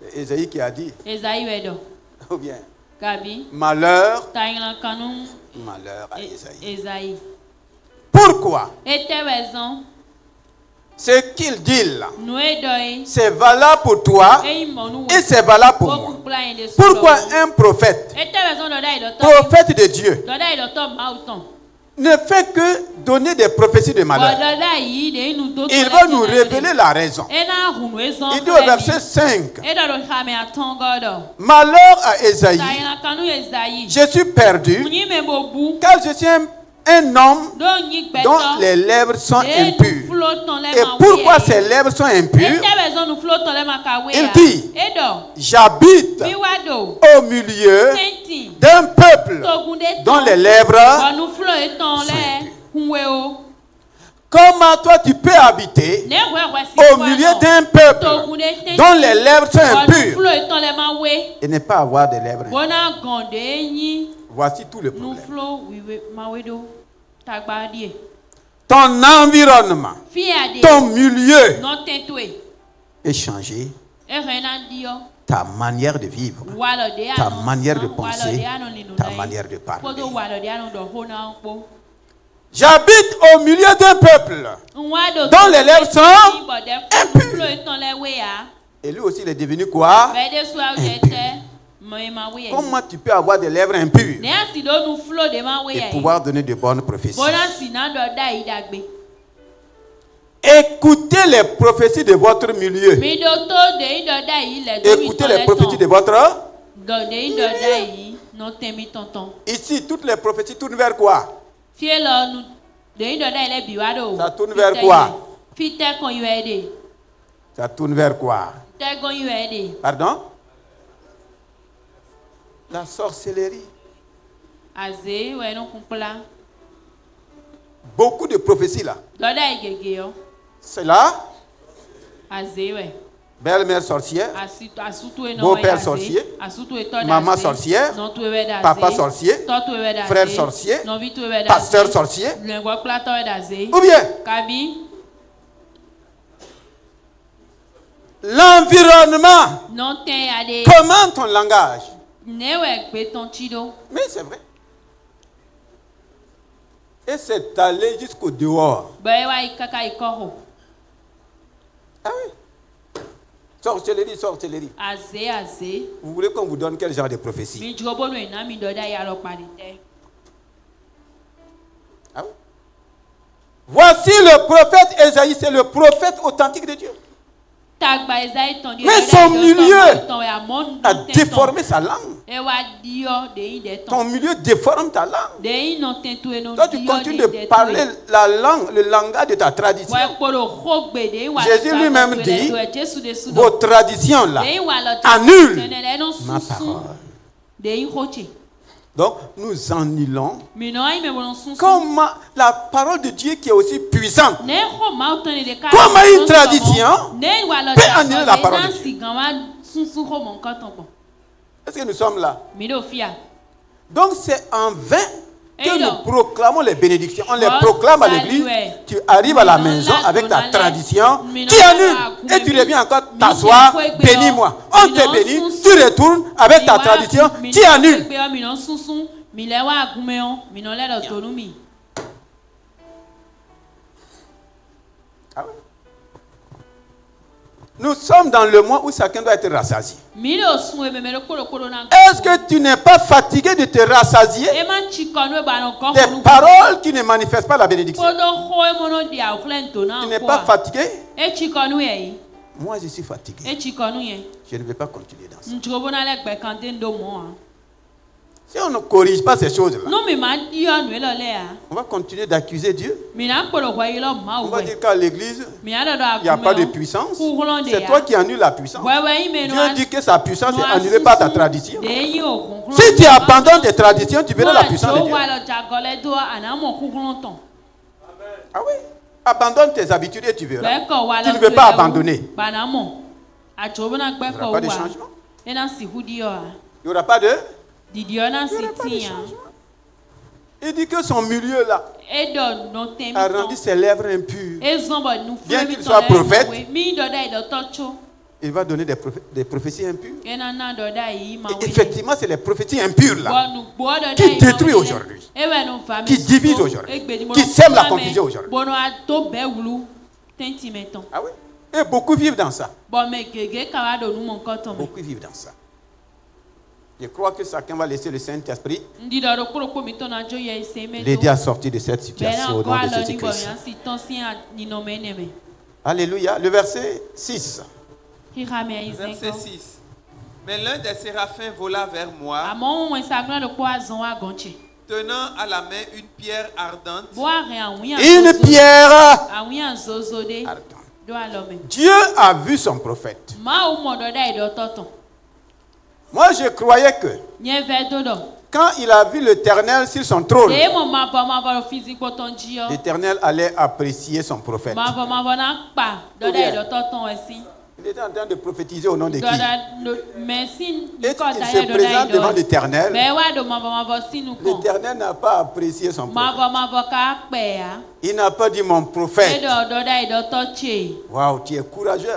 C'est Esaïe qui a dit. Ou bien malheur, malheur à Esaïe. Pourquoi? Ce qu'il dit là, c'est valable pour toi et c'est valable pour moi. Pourquoi un prophète, prophète de Dieu, ne fait que donner des prophéties de malheur? Il va nous révéler la raison. Il dit au verset 5: malheur à Esaïe, je suis perdu, car je suis un homme dont les lèvres sont impures. Et pourquoi ces lèvres sont impures? Il dit: j'habite au milieu d'un peuple dont les lèvres sont impures. Comment toi tu peux habiter au milieu d'un peuple dont les lèvres sont impures et ne pas avoir de lèvres impures? Voici tout le problème. Ton environnement, ton milieu est changé. Ta manière de vivre, ta manière de penser, ta manière de parler. J'habite au milieu d'un peuple dont les lèvres sont impures. Et lui aussi, il est devenu quoi? Impur. Comment tu peux avoir des lèvres impures et pouvoir donner de bonnes prophéties? Écoutez les prophéties de votre milieu. Écoutez les prophéties de votre milieu. Ici, toutes les prophéties tournent vers quoi? Ça tourne vers quoi? Ça tourne vers quoi? Pardon? La sorcellerie. Beaucoup de prophéties là. C'est là. Belle-mère sorcière. Beau-père sorcier. Maman sorcière. Papa sorcier. Frère sorcier. Pasteur sorcier. Ou bien l'environnement. Comment ton langage? Mais c'est vrai. Et c'est allé jusqu'au dehors. Ah oui. Sorcellerie, sorcellerie. Vous voulez qu'on vous donne quel genre de prophétie? Ah oui? Voici le prophète Ésaïe, c'est le prophète authentique de Dieu. Mais son milieu a déformé sa langue. Ton milieu déforme ta langue. Toi, tu continues de parler la langue, le langage de ta tradition. Jésus lui-même dit, vos traditions là annulent ma parole. Donc, nous annulons comment la parole de Dieu qui est aussi puissante. Comment une tradition peut annuler la parole de Dieu. Est-ce que nous sommes là? Donc, c'est en vain que nous proclamons les bénédictions. On les proclame à l'église. Tu arrives à la maison avec ta tradition, tu annules et tu reviens encore t'asseoir, bénis-moi. On te bénit, tu retournes avec ta tradition, tu annules. Ah oui. Nous sommes dans le mois où chacun doit être rassasié. Est-ce que tu n'es pas fatigué de te rassasier des paroles qui ne manifestent pas la bénédiction? Tu n'es pas fatigué? Moi, je suis fatigué. Je ne vais pas continuer dans ça. Si on ne corrige pas ces choses-là, on va continuer d'accuser Dieu. On va dire qu'à l'église, il n'y a pas de puissance. C'est toi qui annules la puissance. Dieu dit que sa puissance est annulée par ta tradition. Si tu abandonnes tes traditions, tu verras la puissance de Dieu. Ah oui? Abandonne tes habitudes et tu verras. Tu ne veux pas abandonner. Il n'y aura pas de changement. Il n'y aura pas de... Il dit que son milieu là a rendu ses lèvres impures. Bien qu'il soit prophète, il va donner des prophéties impures. Et effectivement, c'est les prophéties impures là qui détruisent aujourd'hui, qui divisent aujourd'hui, qui sèment la confusion aujourd'hui. Ah oui? Et beaucoup vivent dans ça. Beaucoup vivent dans ça. Je crois que chacun va laisser le Saint-Esprit l'aider à sortir de cette situation au nom de Jésus-Christ. Alléluia. Le verset 6. Verset 6. Mais l'un des séraphins vola vers moi, tenant à la main une pierre ardente. Une pierre ardente. Dieu a vu son prophète. Moi, je croyais que quand il a vu l'Éternel sur son trône, l'Éternel allait apprécier son prophète. Il était en train de prophétiser au nom de qui? Et il se présente devant l'Éternel. L'Éternel n'a pas apprécié son prophète. Il n'a pas dit mon prophète. Waouh, tu es courageux.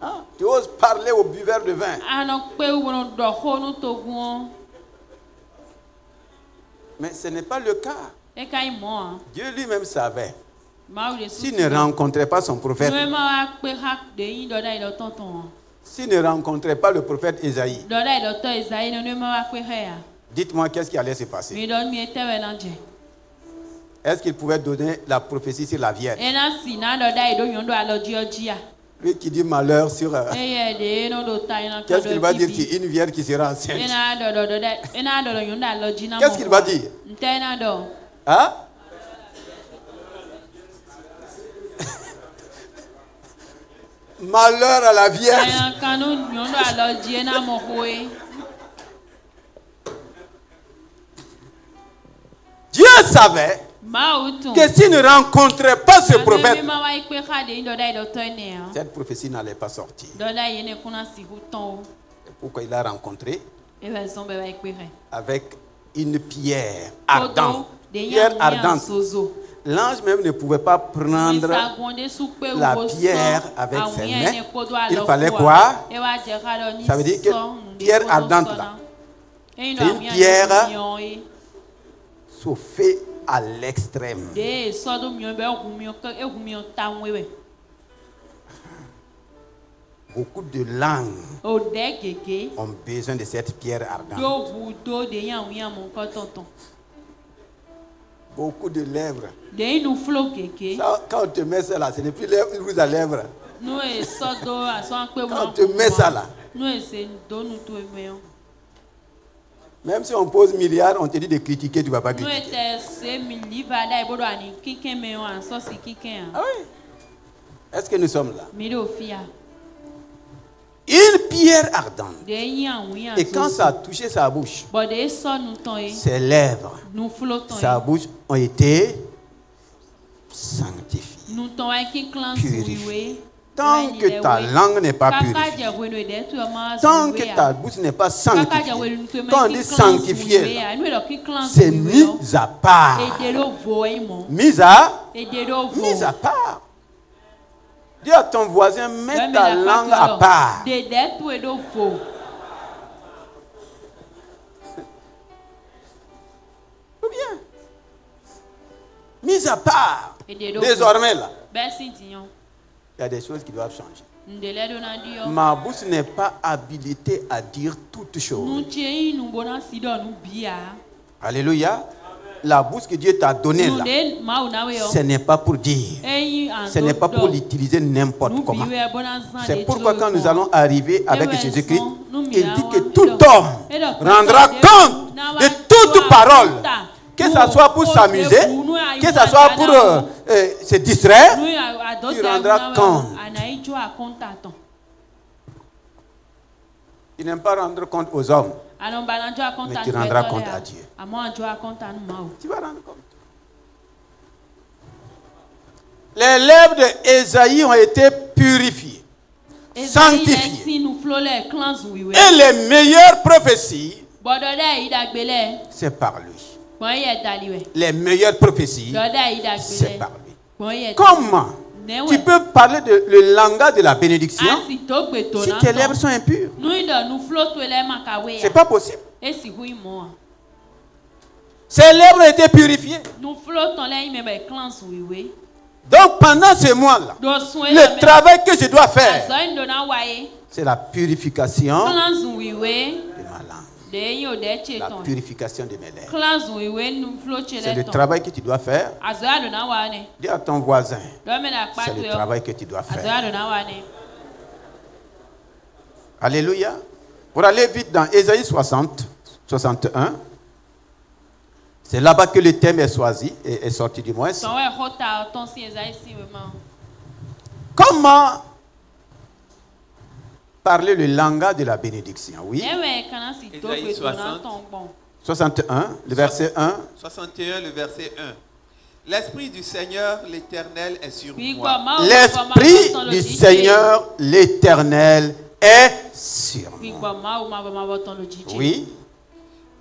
Ah, tu oses parler au buveur de vin. Mais ce n'est pas le cas. Dieu lui-même savait. S'il ne rencontrait pas son prophète, s'il ne rencontrait pas le prophète Ésaïe, dites-moi qu'est-ce qui allait se passer. Est-ce qu'il pouvait donner la prophétie sur la Vierge? Lui qui dit malheur sur... Qu'est-ce qu'il va dire sur une vierge qui sera enceinte? Qu'est-ce qu'il va dire? Hein? Malheur à la vierge. Dieu savait que s'il ne rencontrait pas ce prophète, cette prophétie n'allait pas sortir. C'est pourquoi il l'a rencontré avec une pierre ardente. Pierre ardente. L'ange même ne pouvait pas prendre la pierre avec ses mains. Il fallait quoi? Ça veut dire que pierre ardente là, c'est une pierre chauffée à l'extrême. Beaucoup de langues ont besoin de cette pierre ardente. Beaucoup de lèvres. Ça, quand on te met ça là, ce n'est plus rouge à lèvres. Quand on te met ça là. Même si on pose milliards, on te dit de critiquer, tu ne vas pas critiquer. Ah oui. Est-ce que nous sommes là? Une pierre ardente. Et quand ça a touché sa bouche, ses lèvres, sa bouche ont été sanctifiées, purifiées. Tant que ta langue n'est pas purifiée, tant que ta bouche n'est pas sanctifiée, quand on dit sanctifié, c'est mis à part. Mis à part. Dis à ton voisin, mets ta langue à part. Ou bien, mis à part. Désormais là, il y a des choses qui doivent changer. Ma bouche n'est pas habilitée à dire toutes choses. Alléluia. La bouche que Dieu t'a donnée là, ce n'est pas pour dire. Ce n'est pas pour l'utiliser n'importe comment. C'est pourquoi quand nous allons arriver avec Jésus-Christ, il dit que tout homme rendra compte de toute parole. Que ce soit pour s'amuser, que ce soit pour se distraire, tu rendras compte. Tu n'aimes pas rendre compte aux hommes, mais tu rendras compte à Dieu. Tu vas rendre compte. Les lèvres d'Ésaïe ont été purifiées, sanctifiées. Et les meilleures prophéties, c'est par lui. Les meilleures prophéties, c'est par lui. Comment tu peux parler le langage de la bénédiction si tes lèvres sont impures? C'est pas possible. Ces lèvres ont été purifiées. Donc pendant ce mois-là, le travail que je dois faire, c'est la purification de ma langue. La purification de mes lèvres. C'est le travail que tu dois faire. Dis à ton voisin, c'est le travail que tu dois faire. Alléluia. Pour aller vite dans Ésaïe 60, 61, c'est là-bas que le thème est choisi et est sorti du moins. Comment parler le langage de la bénédiction? Oui. Ésaïe 61, le verset 1. 61, le verset 1. L'Esprit du Seigneur, l'Éternel, est sur moi. L'Esprit du Seigneur, l'Éternel, est sur moi. Oui.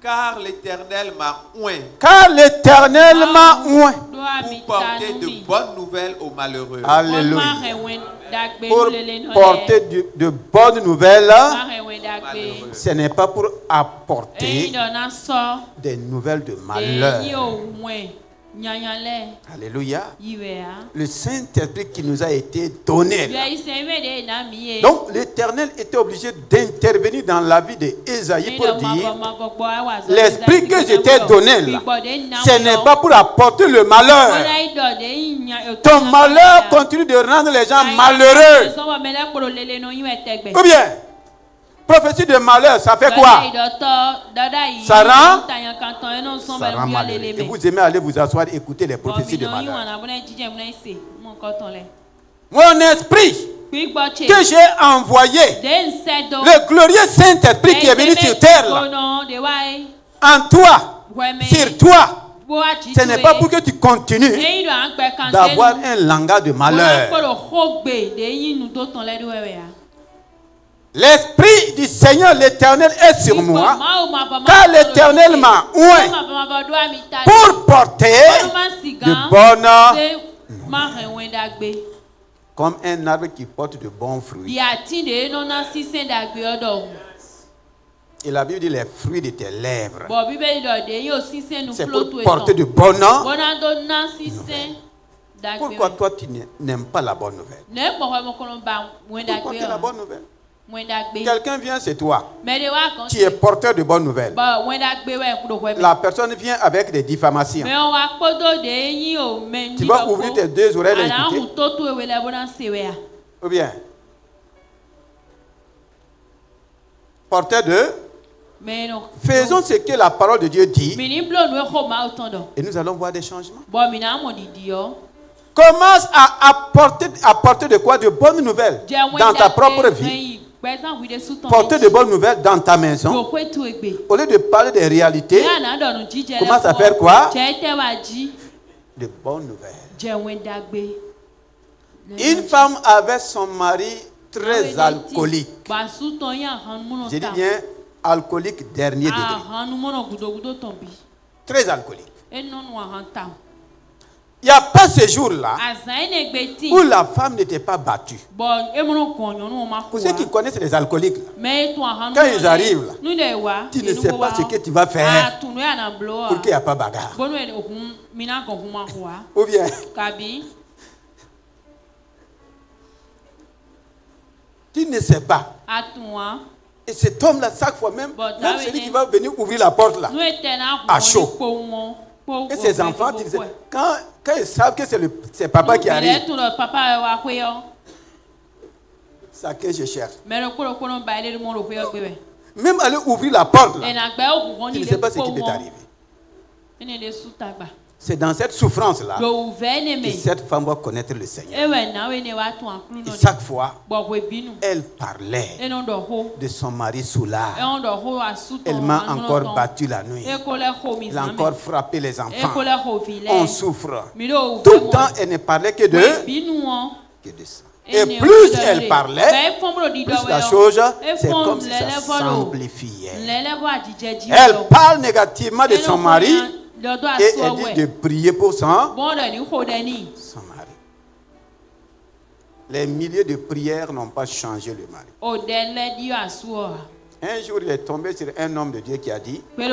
Car l'Éternel m'a oint. Car l'Éternel m'a oint. Pour porter de bonnes nouvelles aux malheureux. Alléluia. Pour porter de bonnes nouvelles, ce n'est pas pour apporter des nouvelles de malheur. Alléluia. Le Saint-Esprit qui nous a été donné. Donc l'Éternel était obligé d'intervenir dans la vie d'Ésaïe pour dire: l'esprit que je t'ai donné là, ce n'est pas pour apporter le malheur. Ton malheur continue de rendre les gens malheureux. Ou bien, prophétie de malheur, ça fait quoi? Ça rend malheureux. Et vous aimez aller vous asseoir et écouter les prophéties de malheur. Mon esprit que j'ai envoyé, le glorieux Saint-Esprit qui est venu sur terre là, en toi, sur toi, ce n'est pas pour que tu continues d'avoir un langage de malheur. L'Esprit du Seigneur l'Éternel est sur moi, car l'Éternel m'a oint pour porter de bonnes, comme un arbre qui porte de bons fruits. Et la Bible dit les fruits de tes lèvres. C'est pour porter de bonnes nouvelles. Pourquoi toi tu n'aimes pas la bonne nouvelle? Pourquoi tu la bonne nouvelle? Quelqu'un vient chez toi, tu es porteur de bonnes nouvelles. La personne vient avec des diffamations. Tu vas ouvrir tes deux oreilles et écouter. Ou bien, porteur de... Faisons ce que la parole de Dieu dit et nous allons voir des changements. Commence à apporter de quoi? De bonnes nouvelles dans ta propre vie. Porter de bonnes nouvelles dans ta maison. Au lieu de parler des réalités, commence à faire quoi? De bonnes nouvelles. Une femme avait son mari très alcoolique. J'ai dit bien alcoolique dernier degré. Très alcoolique. Il n'y a pas ce jour-là où la femme n'était pas battue. Pour ceux qui connaissent les alcooliques, quand ils arrivent là, tu ne sais pas ce que tu vas faire pour qu'il n'y ait pas bagarre. Ou bien, tu ne sais pas. Et cet homme-là, chaque fois, même celui qui va venir ouvrir la porte là, à chaud. Et ses enfants, quand ils savent que c'est papa qui arrive, ça que je cherche. Même aller ouvrir la porte là, tu ne sais pas ce qui peut t'arriver. C'est dans cette souffrance-là que cette femme va connaître le Seigneur. Et chaque fois, elle parlait de son mari soulard. Elle m'a encore battu la nuit. Elle a encore frappé les enfants. On souffre. Tout le temps, elle ne parlait que de ça. Et plus elle parlait, plus la chose, c'est comme si ça s'amplifiait. Elle parle négativement de son mari. Et elle dit de prier pour son mari. Les milliers de prières n'ont pas changé le mari. Un jour, il est tombé sur un homme de Dieu qui a dit: tant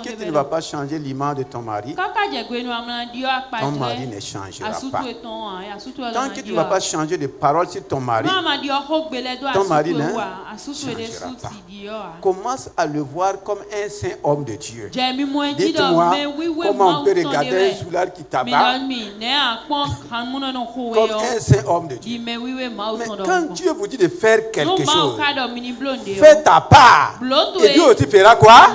que tu ne vas pas changer l'image de ton mari, ton mari ne changera pas. Tant que tu ne vas pas changer de parole sur ton mari, ton mari ne changera pas. Commence à le voir comme un saint homme de Dieu. Dites-moi comment on peut regarder un soulard qui tabac comme un saint homme de Dieu. Mais quand Dieu vous dit de faire quelque chose, fais ta part. Et Dieu aussi fera quoi?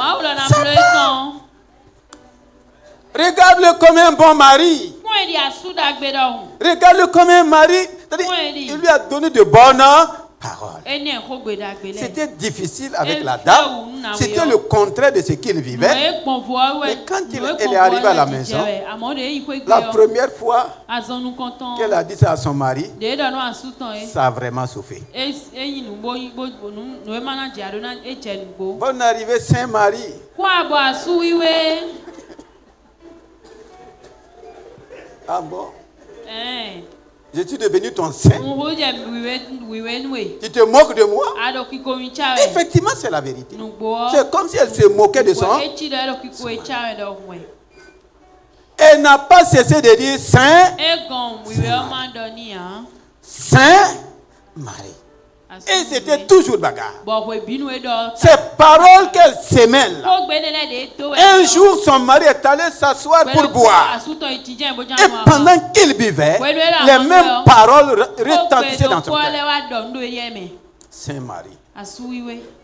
Regarde-le comme un bon mari. Regarde-le comme un mari. Il lui a donné de bonnes paroles. C'était difficile avec la dame. C'était le contraire de ce qu'il vivait. Mais quand elle est arrivée à la maison, la première fois qu'elle a dit ça à son mari, ça a vraiment souffert. Bonne arrivée, Saint-Marie. Ah bon? Je suis devenu ton saint. Tu te moques de moi? Effectivement, c'est la vérité. C'est comme si elle se moquait de son. Elle n'a pas cessé de dire Saint. Saint-Marie. Et c'était toujours bagarre. Ces paroles qu'elle s'émêle. Un jour, son mari est allé s'asseoir pour boire. Et pendant qu'il buvait, les mêmes paroles retentissaient dans son cœur. Saint-Marie.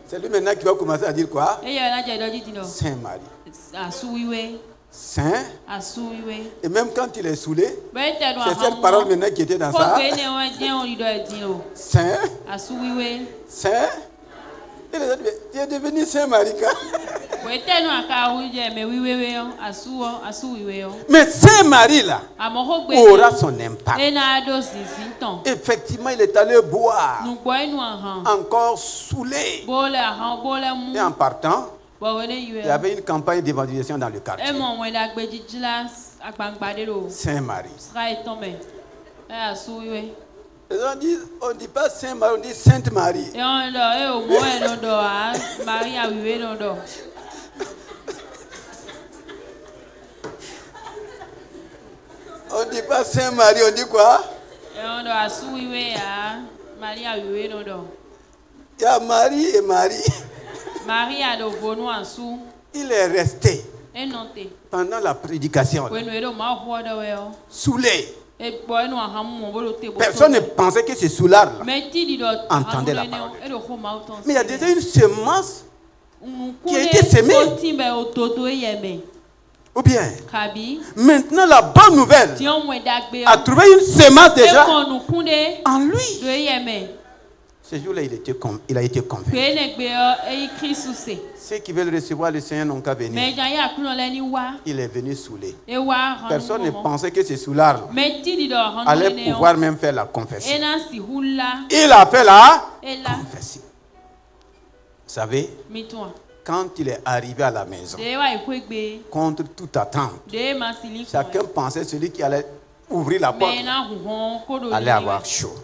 C'est lui maintenant qui va commencer à dire quoi? Saint-Marie. Saint. Et même quand il est saoulé, c'est cette parole maintenant qui était dans ça. Saint. Saint. Il est devenu Saint-Marie. Mais Saint-Marie là aura son impact. Effectivement, il est allé boire. Encore saoulé. Et en partant, il y avait une campagne d'évangélisation dans le quartier. Saint-Marie. On ne dit pas Saint-Marie, on dit Sainte-Marie. On dit pas Saint-Marie, on dit quoi? Il y a Marie et Marie. Il est resté pendant la prédication saoulé. Personne ne pensait que ce soulard entendait la parole. Mais il y a déjà une semence qui a été semée. Ou bien, maintenant la bonne nouvelle a trouvé une semence déjà en lui. Ce jour-là, il a été convaincu. Ceux qui veulent recevoir le Seigneur n'ont qu'à venir. Il est venu saoulé. Personne ne pensait que ce soulard allait pouvoir même faire la confession. Il a fait la confession. Vous savez, quand il est arrivé à la maison, contre toute attente, chacun pensait celui qui allait ouvrir la porte allait avoir chaud.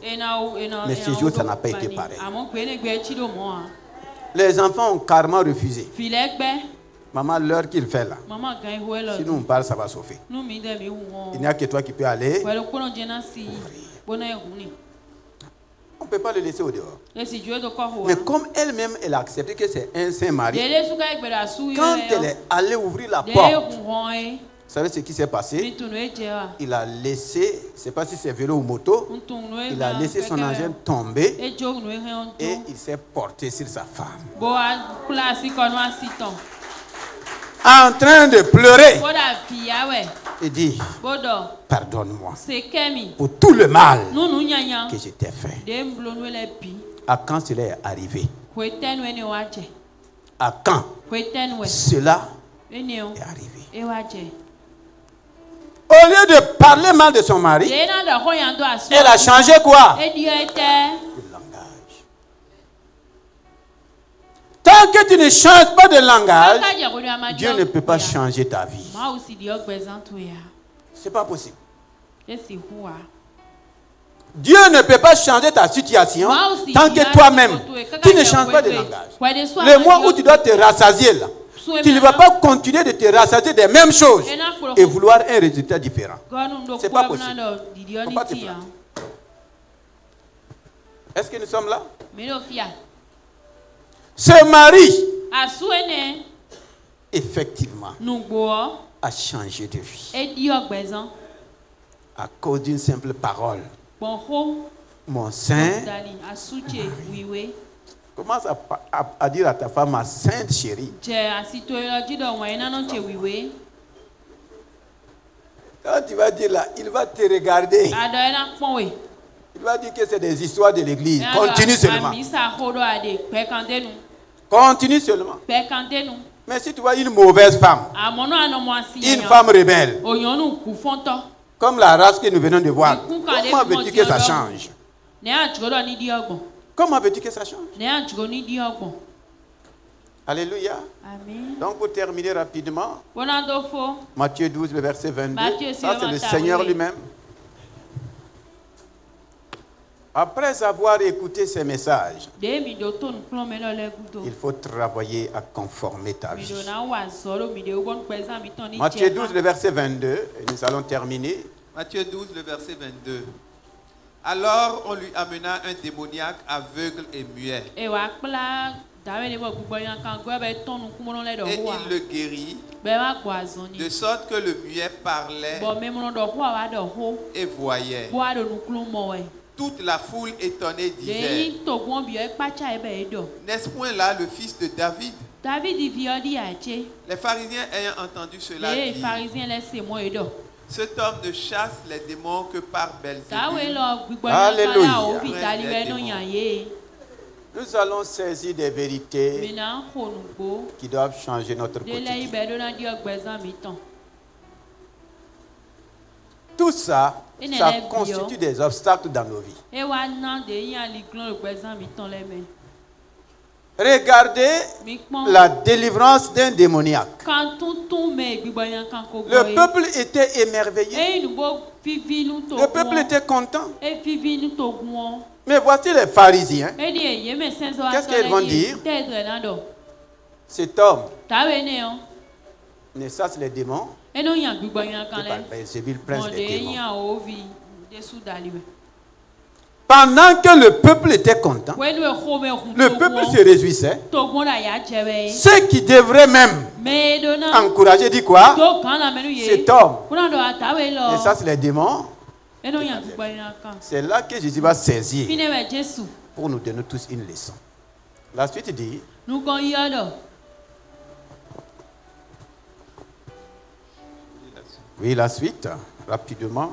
Mais ce jour, ça n'a pas été pareil. Les enfants ont carrément refusé. Maman, l'heure qu'il fait là, si nous on parle, ça va sauver. Il n'y a que toi qui peux aller ouvrir. On ne peut pas le laisser au dehors. Mais comme elle-même, elle a accepté que c'est un Saint-Marie, quand elle est allée ouvrir la porte, vous savez ce qui s'est passé? Il a laissé, je ne sais pas si c'est vélo ou moto, il a laissé son engin tomber et il s'est porté sur sa femme. En train de pleurer, il dit, pardonne-moi pour tout le mal que je t'ai fait. À quand cela est arrivé? À quand cela est arrivé? Au lieu de parler mal de son mari, elle a changé quoi? Le langage. Tant que tu ne changes pas de langage, Dieu ne peut pas changer ta vie. C'est pas possible. Dieu ne peut pas changer ta situation tant que toi-même, tu ne changes pas de langage. Le mois où tu dois te rassasier là, tu ne vas pas continuer de te rassasier des mêmes choses et vouloir un résultat différent. C'est pas possible. Faut pas te flatter. Est-ce que nous sommes là? Ce mari, effectivement, a changé de vie à cause d'une simple parole. Mon saint mari. Commence à dire à ta femme, ma sainte chérie. Quand tu vas dire là, il va te regarder. Il va dire que c'est des histoires de l'église. Continue seulement. Continue seulement. Mais si tu vois une mauvaise femme, une femme rebelle, comme la race que nous venons de voir, comment veux-tu que ça change? Comment veux-tu que ça change? Alléluia. Amen. Donc pour terminer rapidement, Matthieu 12, le verset 22, ça c'est le Seigneur lui-même. Après avoir écouté ces messages, il faut travailler à conformer ta vie. Matthieu 12, le verset 22, et nous allons terminer. Matthieu 12, le verset 22. Alors on lui amena un démoniaque aveugle et muet. Et il le guérit, de sorte que le muet parlait et voyait. Toute la foule étonnée disait, n'est-ce point là le fils de David? Les pharisiens ayant entendu cela dirent, cet homme ne chasse les démons que par Belzébul. Alléluia. Nous allons saisir des vérités qui doivent changer notre quotidien. Tout ça, ça constitue des obstacles dans nos vies. Regardez la délivrance d'un démoniaque. Le peuple était émerveillé. Le peuple était content. Mais voici les pharisiens. Qu'est-ce qu'ils vont dire? Cet homme ne chasse les démons Belzébul, prince des démons. Pendant que le peuple était content, le peuple se réjouissait. Ceux qui devraient même encourager, dit quoi? Cet homme. Et ça, c'est les démons. C'est là que Jésus va saisir pour nous donner tous une leçon. La suite dit. Oui, la suite, rapidement.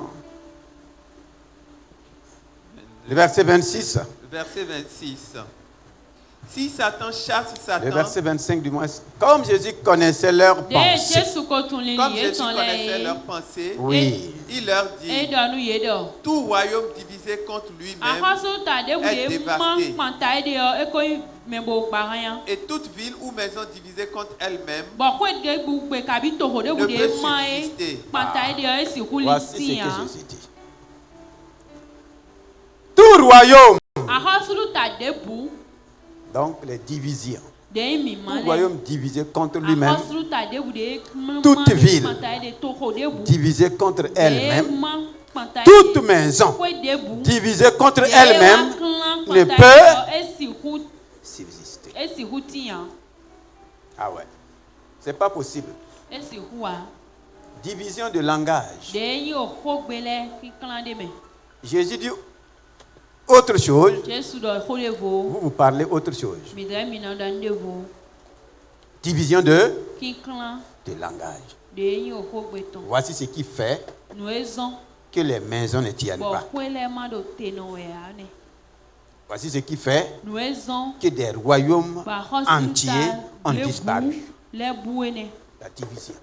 Le verset 26. Le verset 26. Si Satan chasse Satan. Le verset 25 du moins. Comme Jésus connaissait leurs pensées. Oui. Il leur dit. Tout royaume divisé contre lui-même est dévasté. Et toute ville ou maison divisée contre elle-même ne peut subsister. Voici ce que Jésus dit. Tout royaume. Donc les divisions. Tout royaume divisé contre lui-même. Toute ville divisée contre elle-même. Toute maison divisée contre elle-même ne peut subsister. Ah ouais. C'est pas possible. Division de langage. Jésus dit autre chose. Vous parlez autre chose. Division de langage. Voici ce qui fait que les maisons ne tiennent pas. Voici ce qui fait que des royaumes entiers ont disparu. La division.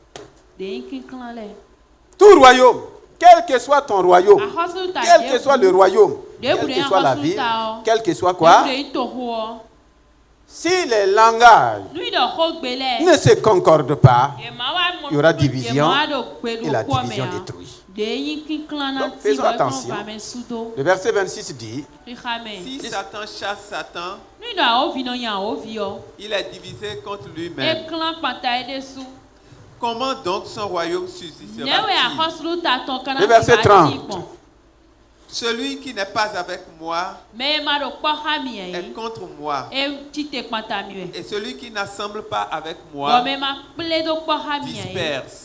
Tout royaume, quel que soit ton royaume, quel que soit le royaume, quelle que soit la ville, quel que soit quoi, si les langages ne se concordent pas, il y aura division et la division détruit. Donc, faisons attention. Le verset 26 dit, si Satan chasse Satan, il est divisé contre lui-même. Comment donc son royaume subsistera-t-il? Le verset 30. Celui qui n'est pas avec moi est contre moi. Et celui qui n'assemble pas avec moi disperse.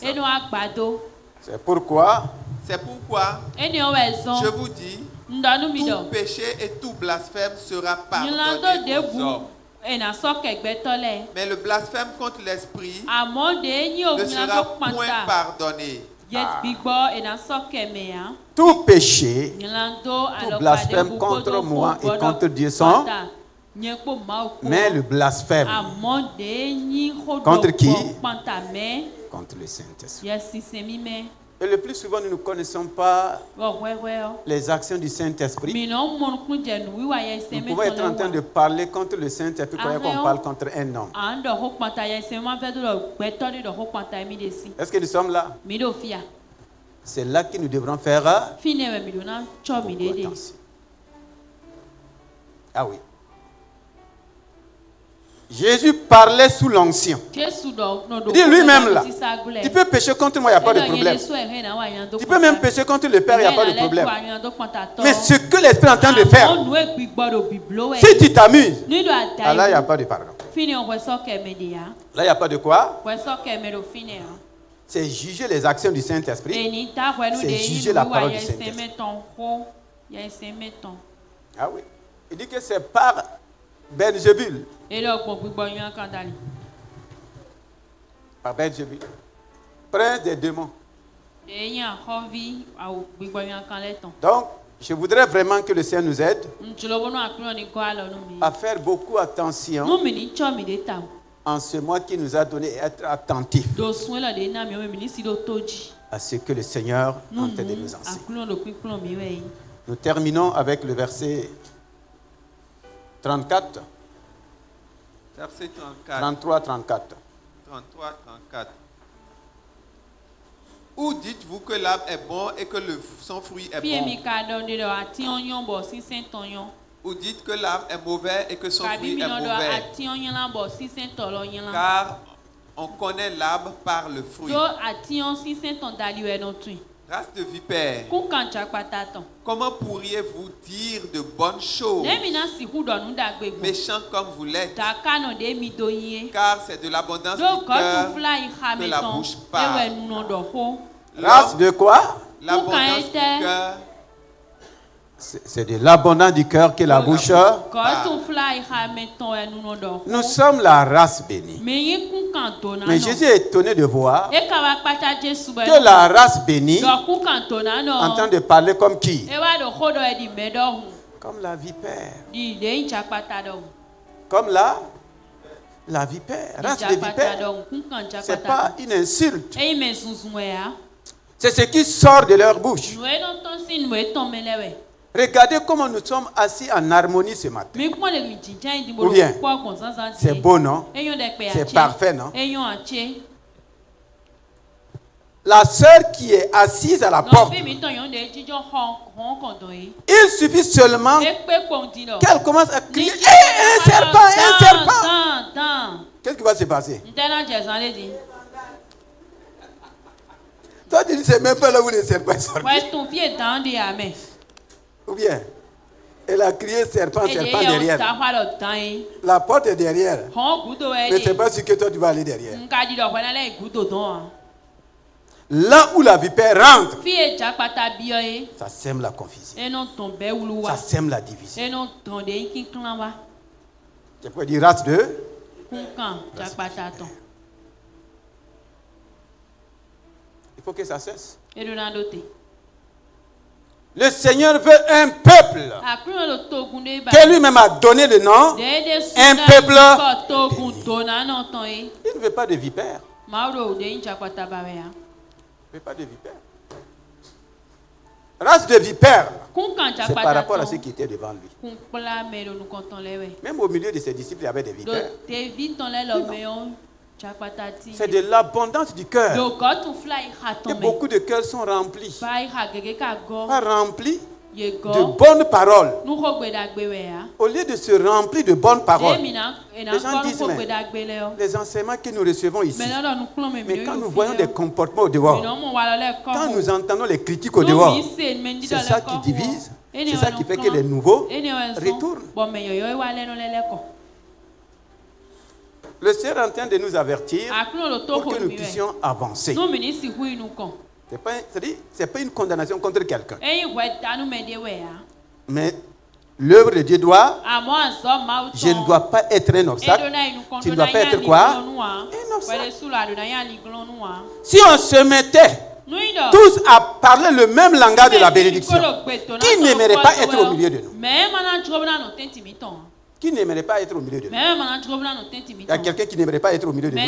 C'est pourquoi je vous dis, tout péché et tout blasphème sera pardonné aux hommes. Mais le blasphème contre l'esprit ne sera point pardonné. Tout péché, tout blasphème contre moi et contre Dieu sont. Mais le blasphème contre qui? Contre le Saint-Esprit. Et le plus souvent, nous ne connaissons pas les actions du Saint-Esprit. Nous pouvons être en train de parler contre le Saint-Esprit quand on parle contre un homme. Est-ce que nous sommes là? C'est là que nous devrons faire beaucoup attention. Ah oui. Jésus parlait sous l'onction. Il dit lui-même là, tu peux pécher contre moi, il n'y a pas de problème. Tu peux même pécher contre le Père, il n'y a pas de problème. Mais ce que l'Esprit est en train de faire, si tu t'amuses, là il n'y a pas de pardon. Là il n'y a pas de quoi? C'est juger les actions du Saint-Esprit. C'est juger la parole du Saint-Esprit. Ah oui. Il dit que c'est par Belzébul. Par Belzébul, prince des démons. Donc, je voudrais vraiment que le Seigneur nous aide à faire beaucoup attention en ce mois qui nous a donné, être attentif à ce que le Seigneur est en train de nous enseigner. Nous terminons avec le verset 34. Verset 34. 33-34. Ou dites-vous que l'arbre est bon et que son fruit est bon? Ou dites que l'arbre est mauvais et que son fruit est mauvais? Car On connaît l'arbre par le fruit. Race de vipères. Comment pourriez-vous dire de bonnes choses, méchants comme vous l'êtes? Car c'est de l'abondance du cœur que la bouche parle. Race de quoi? L'abondance du cœur. C'est de l'abondance du cœur que la bouche parle. Nous sommes la race bénie. Mais Jésus est étonné de voir que la race bénie en train de parler comme qui? Comme la vipère. Comme la vipère. Race de vipère. Ce n'est pas une insulte. C'est ce qui sort de leur bouche. Regardez comment nous sommes assis en harmonie ce matin. Ou bien, c'est beau, non? C'est parfait, non? La sœur qui est assise à la porte, il suffit seulement qu'elle commence à crier un serpent, un serpent. Qu'est-ce qui va se passer? Toi, tu ne sais même pas là où les serpents sont. Ou bien, elle a crié serpent, serpent derrière. La porte est derrière. Mais ce n'est pas sûr que toi tu vas aller derrière. Là où la vipère rentre, ça sème la confusion. Ça sème la division. Tu peux dire race de? Il faut que ça cesse. Le Seigneur veut un peuple que lui-même a donné le nom, un peuple. Il ne veut pas de vipères. Il ne veut pas de vipères. Race de vipères, c'est par rapport à ce qui était devant lui. Même au milieu de ses disciples, il y avait des vipères. C'est de l'abondance du cœur que beaucoup de cœurs sont remplis. Pas remplis de bonnes paroles. Au lieu de se remplir de bonnes paroles, les gens disent, mais les enseignements que nous recevons ici, mais quand nous voyons des comportements au dehors, quand nous entendons les critiques au dehors, c'est ça qui divise, c'est ça qui fait que les nouveaux retournent. Le Seigneur est en train de nous avertir pour que nous puissions avancer. Ce n'est pas une condamnation contre quelqu'un. Mais l'œuvre de Dieu doit, je ne dois pas être un obstacle. Tu ne dois pas être quoi? Un obstacle. Si on se mettait tous à parler le même langage de la bénédiction, qui n'aimerait pas être au milieu de nous? Qui n'aimerait pas être au milieu de nous? Il y a quelqu'un qui n'aimerait pas être au milieu de nous.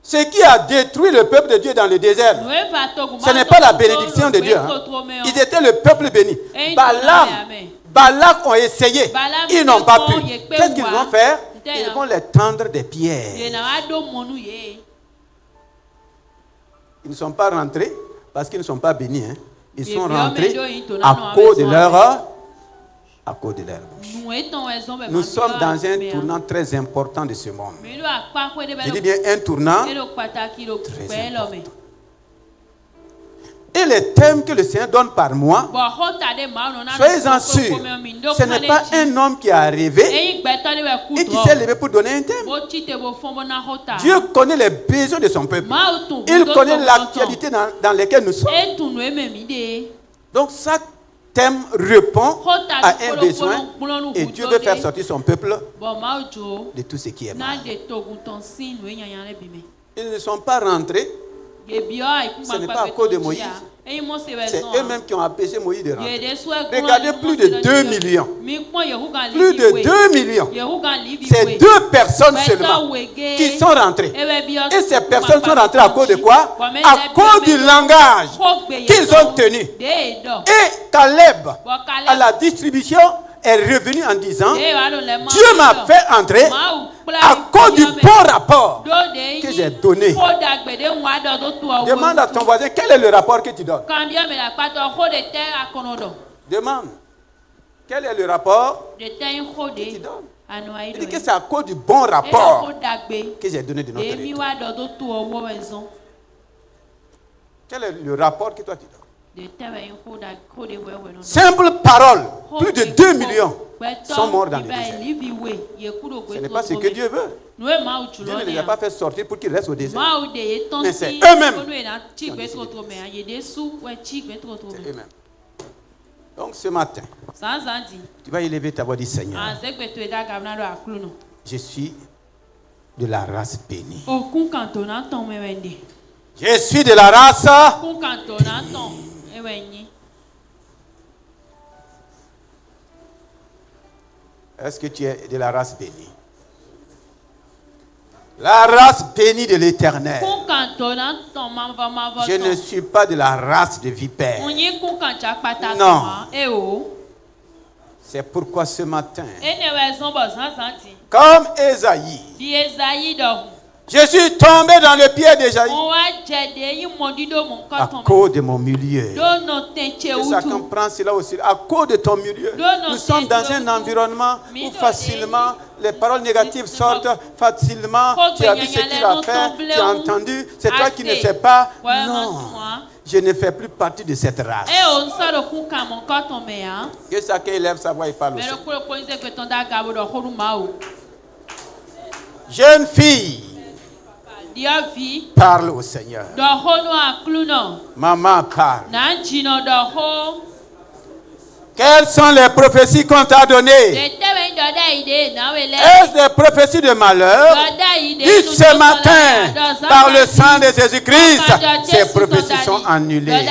Ce qui a détruit le peuple de Dieu dans le désert, ce n'est pas la bénédiction de Dieu. Ils étaient le peuple béni. Balak ont essayé. Ils n'ont pas pu. Qu'est-ce qu'ils vont faire? Ils vont les tendre des pierres. Ils ne sont pas rentrés parce qu'ils ne sont pas bénis. Ils sont rentrés à cause de leur bouche. Nous sommes dans un tournant très important de ce monde. Je dis bien un tournant très important. Et les thèmes que le Seigneur donne par mois, soyez-en sûrs, ce n'est pas un homme qui a rêvé et qui s'est levé pour donner un thème. Dieu connaît les besoins de son peuple. Il connaît l'actualité dans laquelle nous sommes. Donc ça thème répond à un besoin et Dieu veut faire sortir son peuple de tout ce qui est mal. Ils ne sont pas rentrés. Ce n'est pas à cause de Moïse. C'est eux-mêmes qui ont empêché Moïse de rentrer. Regardez, plus de 2 millions. Plus de 2 millions. C'est 2 personnes seulement qui sont rentrées. Et ces personnes sont rentrées à cause de quoi? À cause du langage qu'ils ont tenu. Et Caleb, à la distribution, est revenu en disant, Dieu m'a fait entrer à cause du bon rapport que j'ai donné. Demande à ton voisin, quel est le rapport que tu donnes? Demande, quel est le rapport que tu donnes? Il dit que c'est à cause du bon rapport que j'ai donné de notre territoire. Quel est le rapport que toi tu donnes? Simple parole. Plus de 2 millions sont morts dans le désert. Ce n'est pas ce que Dieu veut. Dieu ne les a pas fait sortir pour qu'ils restent au désert. Mais c'est eux-mêmes. C'est eux-mêmes. Donc ce matin, tu vas élever ta voix, dit Seigneur, je suis de la race bénie. Je suis de la race bénie. Est-ce que tu es de la race bénie? La race bénie de l'Éternel. Je ne suis pas de la race de vipères. Non. C'est pourquoi ce matin, comme Ésaïe, je suis tombé dans le pied d'Ésaïe à cause de mon milieu. Et chacun prend cela aussi. À cause de ton milieu. Nous sommes dans un environnement où facilement les paroles négatives sortent facilement. Tu as vu ce qu'il a fait, tu as entendu, c'est toi qui ne sais pas. Non, je ne fais plus partie de cette race. Que chacun élève sa voix et parle aussi. Jeune fille, parle au Seigneur. Maman, parle. Quelles sont les prophéties qu'on t'a données? Est-ce des prophéties de malheur? Dites ce matin, par le sang de Jésus-Christ, ces prophéties sont annulées.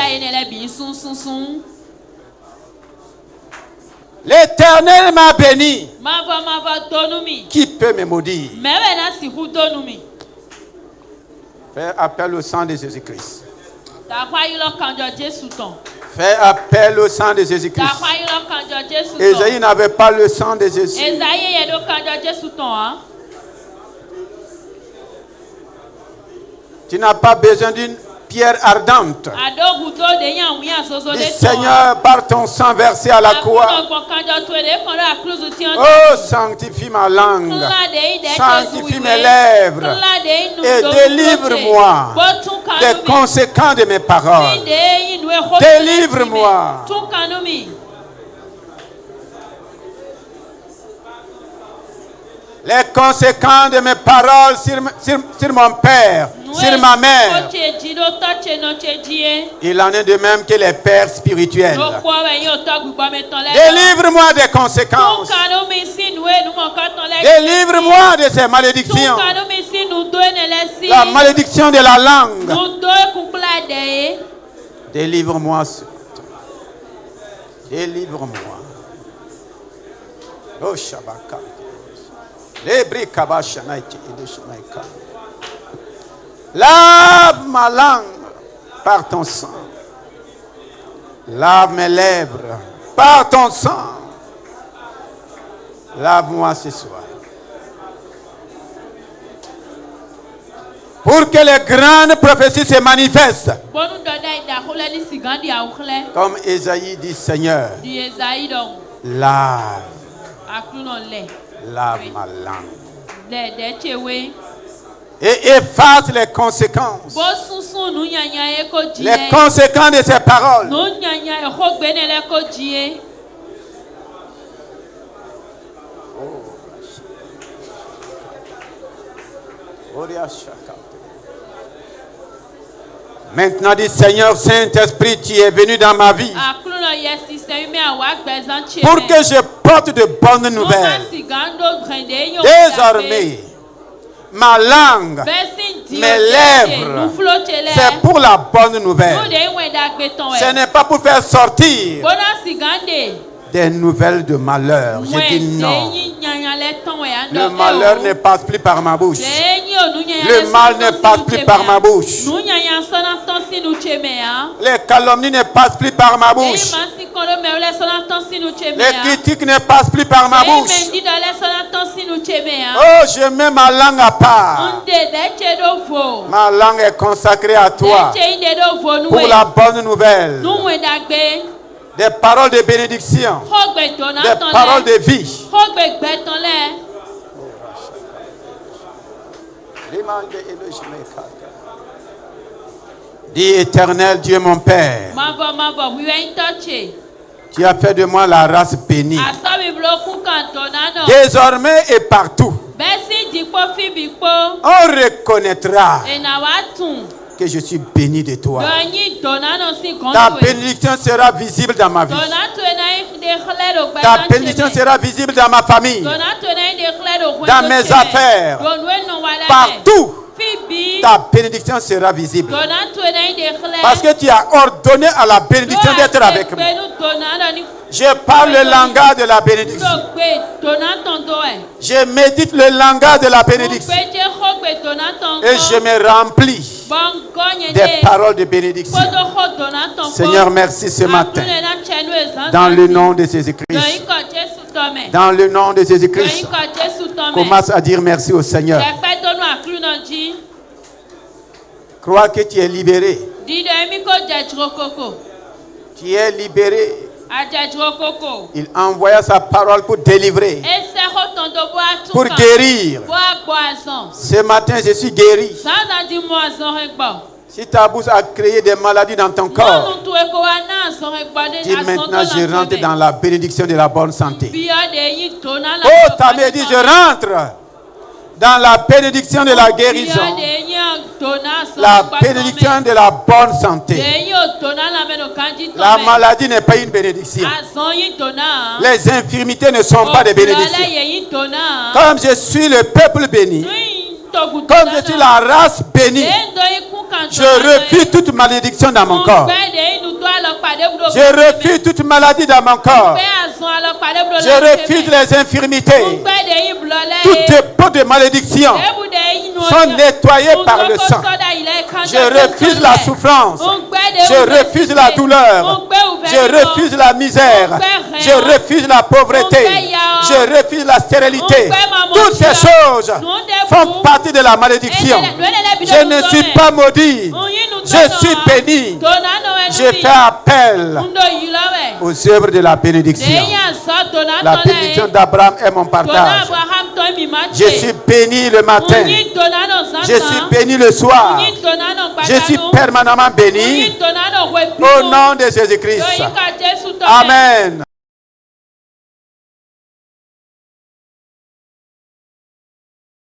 L'Éternel m'a béni. Qui peut me maudire? Fais appel au sang de Jésus-Christ. Fais appel au sang de Jésus-Christ. Ésaïe n'avait pas le sang de Jésus. Tu n'as pas besoin d'une pierre ardente. Dis, Seigneur, par ton sang versé à la croix, oh, sanctifie ma langue, sanctifie mes lèvres et délivre-moi des conséquences de mes paroles. Délivre-moi. Les conséquences de mes paroles sur mon père, sur ma mère. Il en est de même que les pères spirituels. Délivre-moi des conséquences. Délivre-moi de ces malédictions. La malédiction de la langue. Délivre-moi. Délivre-moi. Oh Shabaka. Lave ma langue par ton sang. Lave mes lèvres par ton sang. Lave-moi ce soir. Pour que les grandes prophéties se manifestent. Comme Ésaïe dit, Seigneur, lave. Lave ma langue. Et efface les conséquences. Les conséquences de ces paroles. Maintenant, dit Seigneur Saint-Esprit, tu es venu dans ma vie pour que je porte de bonnes nouvelles. Désormais, ma langue, mes lèvres, c'est pour la bonne nouvelle. Ce n'est pas pour faire sortir des nouvelles de malheur. Je dis non. Le malheur ne passe plus par ma bouche. Le mal ne passe plus par ma bouche. Les calomnies ne passent plus par ma bouche. Les critiques ne passent plus par ma bouche. Oh, je mets ma langue à part. Ma langue est consacrée à toi pour la bonne nouvelle. Des paroles de bénédiction, des paroles de vie. Dis éternel Dieu mon Père. Tu as fait de moi la race bénie. Désormais et partout, on reconnaîtra que je suis béni de toi. Ta bénédiction sera visible dans ma vie. Ta bénédiction sera visible dans ma famille, dans mes affaires, partout. Ta bénédiction sera visible. Parce que tu as ordonné à la bénédiction d'être avec moi. Je parle le langage de la bénédiction. Je médite le langage de la bénédiction. Et je me remplis des paroles de bénédiction. Seigneur, merci ce matin. Dans le nom de Jésus-Christ. Dans le nom de Jésus-Christ. Commence à dire merci au Seigneur. Crois que tu es libéré. Tu es libéré. Il envoya sa parole pour délivrer, pour guérir. Ce matin, je suis guéri. Si ta bouche a créé des maladies dans ton corps, dis maintenant, je rentre dans la bénédiction de la bonne santé. Oh, ta mère dit, je rentre dans la bénédiction de la guérison, la bénédiction de la bonne santé. La maladie n'est pas une bénédiction. Les infirmités ne sont pas des bénédictions. Comme je suis le peuple béni, comme je suis la race bénie, je refuse toute malédiction dans mon corps. Je refuse toute maladie dans mon corps. Je refuse les infirmités. Toutes les pots de malédiction sont nettoyés par le sang. Je refuse la souffrance. Je refuse la douleur. Je refuse la misère. Je refuse la pauvreté. Je refuse la stérilité. Toutes ces choses font partie de la malédiction. Je ne suis pas maudit. Je suis béni. Je fais appel aux œuvres de la bénédiction. La bénédiction d'Abraham est mon partage. Je suis béni le matin. Je suis béni le soir. Je suis permanemment béni. Au nom de Jésus-Christ. Amen.